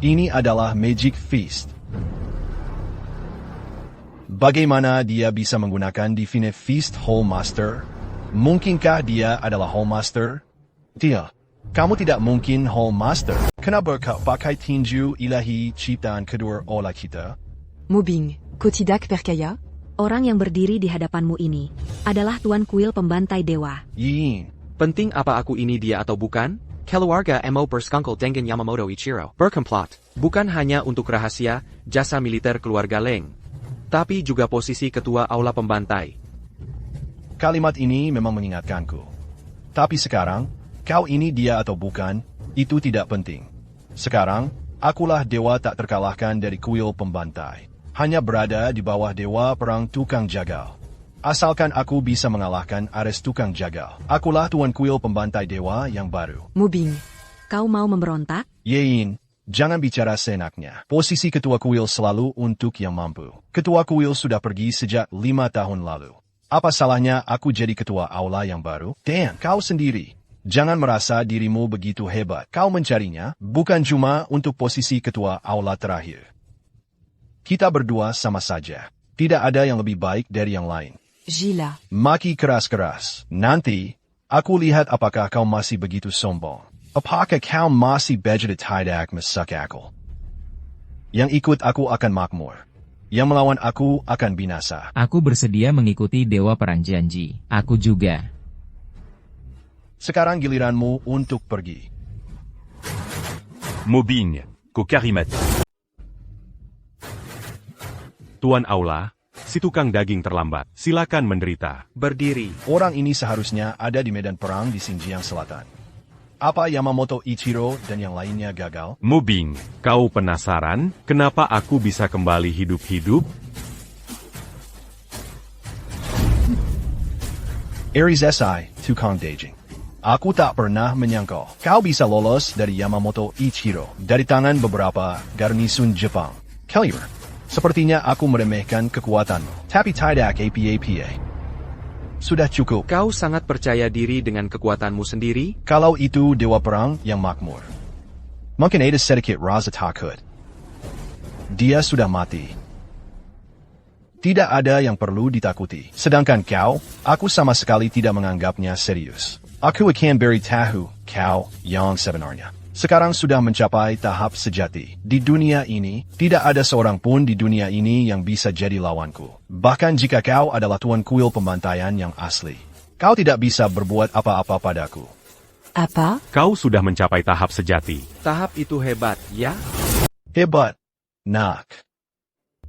Ini adalah Magic Feast. Bagaimana dia bisa menggunakan Divine Feast Hall Master? Mungkinkah dia adalah Hall Master? Tidak. Kamu tidak mungkin Hall Master. Kenapa kau pakai tinju ilahi ciptaan kedua olah kita? Mubing, kau tidak percaya? Orang yang berdiri di hadapanmu ini adalah Tuan Kuil Pembantai Dewa. Yin. Penting apa aku ini dia atau bukan? Keluarga Mo bersekongkol dengan Yamamoto Ichiro. Berkomplot. Bukan hanya untuk rahasia, jasa militer keluarga Leng. Tapi juga posisi ketua aula pembantai. Kalimat ini memang mengingatkanku. Tapi sekarang, kau ini dia atau bukan, itu tidak penting. Sekarang, akulah dewa tak terkalahkan dari kuil pembantai. Hanya berada di bawah dewa perang tukang jagal. Asalkan aku bisa mengalahkan Ares tukang jagal. Akulah tuan kuil pembantai dewa yang baru. Mubing. Kau mau memberontak? Yin, jangan bicara seenaknya. Posisi ketua kuil selalu untuk yang mampu. Ketua kuil sudah pergi sejak 5 tahun lalu. Apa salahnya aku jadi ketua aula yang baru? Dan kau sendiri. Jangan merasa dirimu begitu hebat. Kau mencarinya bukan cuma untuk posisi ketua aula terakhir. Kita berdua sama saja. Tidak ada yang lebih baik dari yang lain. Gila. Maki keras-keras. Nanti, aku lihat apakah kau masih begitu sombong. Apakah kau masih begitu tidak masuk akal. Yang ikut aku akan makmur. Yang melawan aku akan binasa. Aku bersedia mengikuti Dewa Perang Janji. Aku juga. Sekarang giliranmu untuk pergi. Mubing, ku karimati. Tuan Aula, si tukang daging terlambat. Silakan menderita. Berdiri. Orang ini seharusnya ada di medan perang di Xinjiang Selatan. Apa Yamamoto Ichiro dan yang lainnya gagal? Mubing, kau penasaran kenapa aku bisa kembali hidup-hidup? Aries SI, tukang daging. Aku tak pernah menyangka kau bisa lolos dari Yamamoto Ichiro dari tangan beberapa garnisun Jepang. Caliber, sepertinya aku meremehkan kekuatanmu, tapi tidak apa-apa. Sudah cukup. Kau sangat percaya diri dengan kekuatanmu sendiri? Kalau itu dewa perang yang makmur. Mungkin ada sedikit rasa takut. Dia sudah mati. Tidak ada yang perlu ditakuti. Sedangkan kau, aku sama sekali tidak menganggapnya serius. Aku akan beritahu kau yang sebenarnya. Sekarang sudah mencapai tahap sejati. Di dunia ini, tidak ada seorang pun di dunia ini yang bisa jadi lawanku. Bahkan jika kau adalah tuan kuil pembantaian yang asli. Kau tidak bisa berbuat apa-apa padaku. Apa? Kau sudah mencapai tahap sejati. Tahap itu hebat, ya? Hebat. Nak.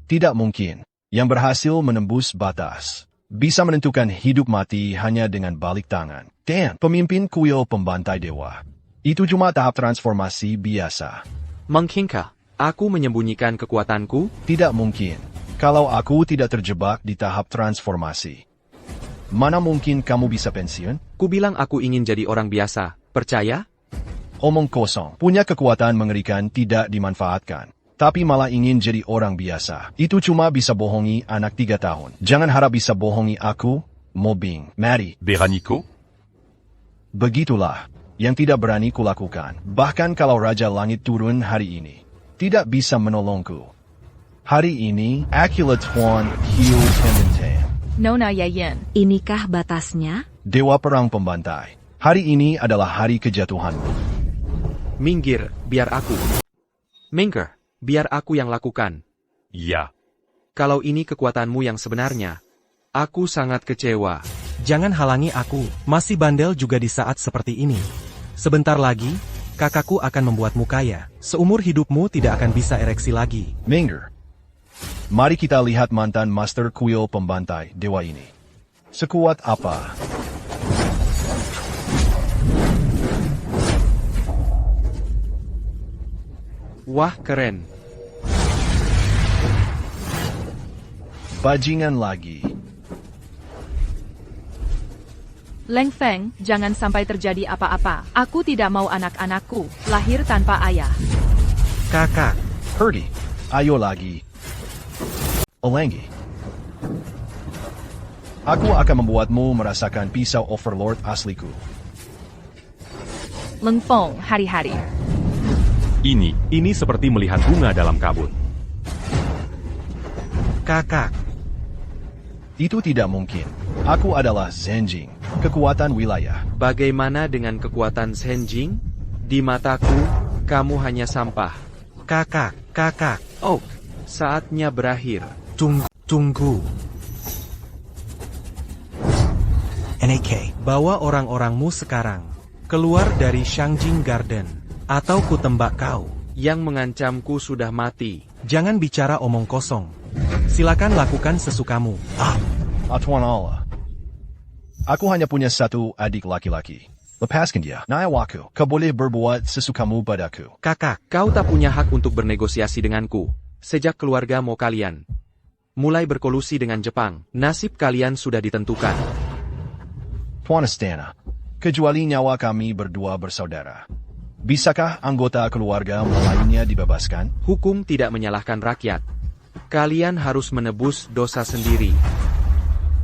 Tidak mungkin. Yang berhasil menembus batas. Bisa menentukan hidup mati hanya dengan balik tangan. Dan pemimpin kuil pembantai dewa. Itu cuma tahap transformasi biasa. Mungkinkah aku menyembunyikan kekuatanku? Tidak mungkin. Kalau aku tidak terjebak di tahap transformasi. Mana mungkin kamu bisa pensiun? Ku bilang aku ingin jadi orang biasa. Percaya? Omong kosong. Punya kekuatan mengerikan tidak dimanfaatkan. Tapi malah ingin jadi orang biasa. Itu cuma bisa bohongi anak 3 tahun. Jangan harap bisa bohongi aku, Mobing, Mary. Beranico? Begitulah. Yang tidak berani kulakukan. Bahkan kalau Raja Langit turun hari ini. Tidak bisa menolongku. Hari ini, Akila Tuan Hiu Pendente. Nona Yayan. Inikah batasnya? Dewa Perang Pembantai. Hari ini adalah hari kejatuhanmu. Minggir, biar aku. Minggir, biar aku yang lakukan. Ya. Kalau ini kekuatanmu yang sebenarnya, aku sangat kecewa. Jangan halangi aku, masih bandel juga di saat seperti ini. Sebentar lagi, kakakku akan membuatmu kaya. Seumur hidupmu tidak akan bisa ereksi lagi. Minggir. Mari kita lihat mantan Master Kuil Pembantai Dewa ini. Sekuat apa? Wah, keren. Bajingan lagi. Leng Feng, jangan sampai terjadi apa-apa. Aku tidak mau anak-anakku lahir tanpa ayah. Kakak. Herdy, ayo lagi. Olengi. Aku akan membuatmu merasakan pisau overlord asliku. Leng Feng, hari-hari. Ini seperti melihat bunga dalam kabut. Kakak. Itu tidak mungkin. Aku adalah Zenjing, kekuatan wilayah. Bagaimana dengan kekuatan Zenjing? Di mataku, kamu hanya sampah. Kakak. Oh, saatnya berakhir. Tunggu. NAK. Bawa orang-orangmu sekarang. Keluar dari Shangjing Garden. Atau ku tembak kau. Yang mengancamku sudah mati. Jangan bicara omong kosong. Silakan lakukan sesukamu. Tuan Allah. Aku hanya punya satu adik laki-laki. Lepaskan dia. Naiwaku, kau boleh berbuat sesukamu padaku. Kakak, kau tak punya hak untuk bernegosiasi denganku. Sejak keluarga mau kalian mulai berkolusi dengan Jepang, nasib kalian sudah ditentukan. Tuan Istana, kecuali nyawa kami berdua bersaudara. Bisakah anggota keluarga lainnya dibebaskan? Hukum tidak menyalahkan rakyat. Kalian harus menebus dosa sendiri.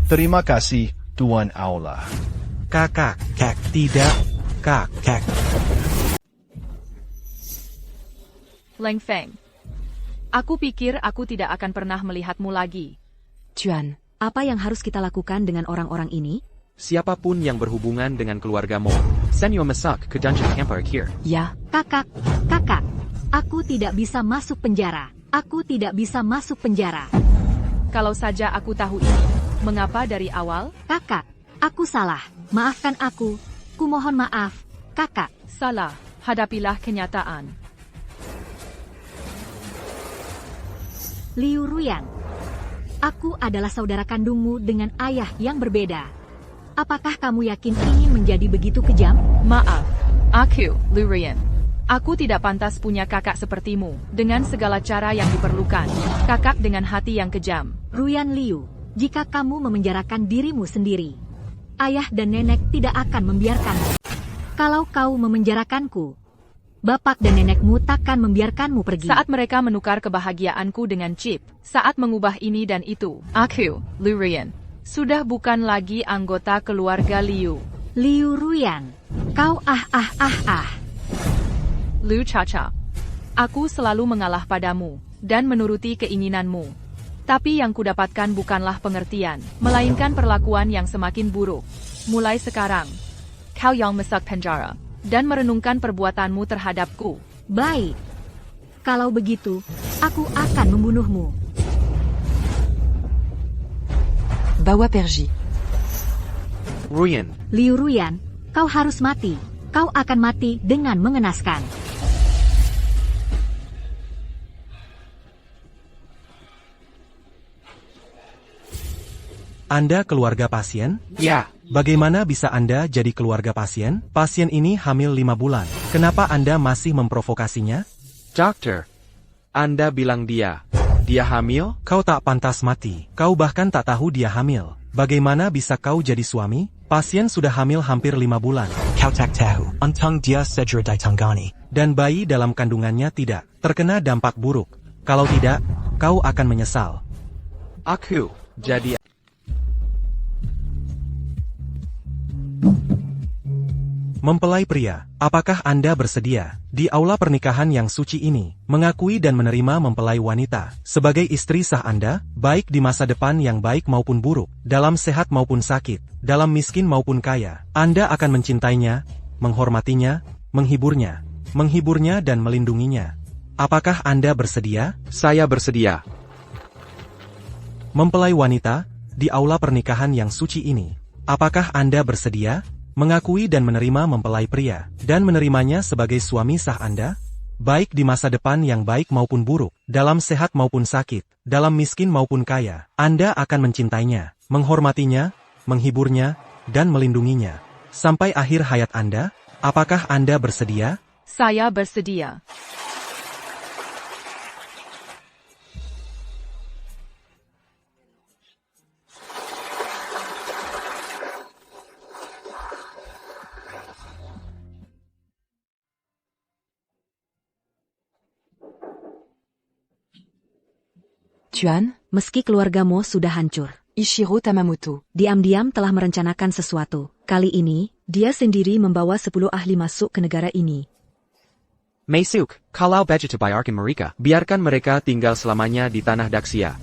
Terima kasih, Tuan Aula. Kakak, tidak. Kak. Leng Feng. Aku pikir aku tidak akan pernah melihatmu lagi. Chuan, apa yang harus kita lakukan dengan orang-orang ini? Siapapun yang berhubungan dengan keluarga Mo, send your masak ke Dungeon Camper here. Ya, kakak. Aku tidak bisa masuk penjara. Kalau saja aku tahu ini, mengapa dari awal? Kakak, aku salah. Maafkan aku. Kumohon maaf, kakak. Salah, hadapilah kenyataan. Liu Ruyan, aku adalah saudara kandungmu dengan ayah yang berbeda. Apakah kamu yakin ingin menjadi begitu kejam? Maaf, aku, Liu Ruyan. Aku tidak pantas punya kakak sepertimu, dengan segala cara yang diperlukan. Kakak dengan hati yang kejam. Ruyan Liu, jika kamu memenjarakan dirimu sendiri, ayah dan nenek tidak akan membiarkanmu. Kalau kau memenjarakanku, bapak dan nenekmu takkan membiarkanmu pergi. Saat mereka menukar kebahagiaanku dengan chip, saat mengubah ini dan itu, aku, Liu Ruyan, sudah bukan lagi anggota keluarga Liu. Liu Ruyan, kau Liu Chacha, aku selalu mengalah padamu, dan menuruti keinginanmu. Tapi yang kudapatkan bukanlah pengertian, melainkan perlakuan yang semakin buruk. Mulai sekarang, kau yang masuk penjara, dan merenungkan perbuatanmu terhadapku. Baik. Kalau begitu, aku akan membunuhmu. Bawa Perji. Ruyan. Liu Ruyan, kau harus mati. Kau akan mati dengan mengenaskan. Anda keluarga pasien? Ya, Bagaimana bisa Anda jadi keluarga pasien? Pasien ini hamil 5 bulan. Kenapa Anda masih memprovokasinya? Dokter, Anda bilang dia hamil? Kau tak pantas mati. Kau bahkan tak tahu dia hamil. Bagaimana bisa kau jadi suami? Pasien sudah hamil hampir 5 bulan. Kau tak tahu, untung dia segera ditangani. Dan bayi dalam kandungannya tidak terkena dampak buruk. Kalau tidak, kau akan menyesal. Aku jadi... Mempelai pria, apakah Anda bersedia, di aula pernikahan yang suci ini, mengakui dan menerima mempelai wanita, sebagai istri sah Anda, baik di masa depan yang baik maupun buruk, dalam sehat maupun sakit, dalam miskin maupun kaya, Anda akan mencintainya, menghormatinya, menghibur,nya dan melindunginya. Apakah Anda bersedia? Saya bersedia. Mempelai wanita, di aula pernikahan yang suci ini, apakah Anda bersedia? Mengakui dan menerima mempelai pria, dan menerimanya sebagai suami sah Anda, baik di masa depan yang baik maupun buruk, dalam sehat maupun sakit, dalam miskin maupun kaya, Anda akan mencintainya, menghormatinya, menghiburnya, dan melindunginya. Sampai akhir hayat Anda, apakah Anda bersedia? Saya bersedia. Chuan, meski keluargamu sudah hancur, Ishiro Tamamoto diam-diam telah merencanakan sesuatu. Kali ini, dia sendiri membawa 10 ahli masuk ke negara ini. Masuk, kalau Vegeta Bayarkan mereka. Biarkan mereka tinggal selamanya di tanah Daxia.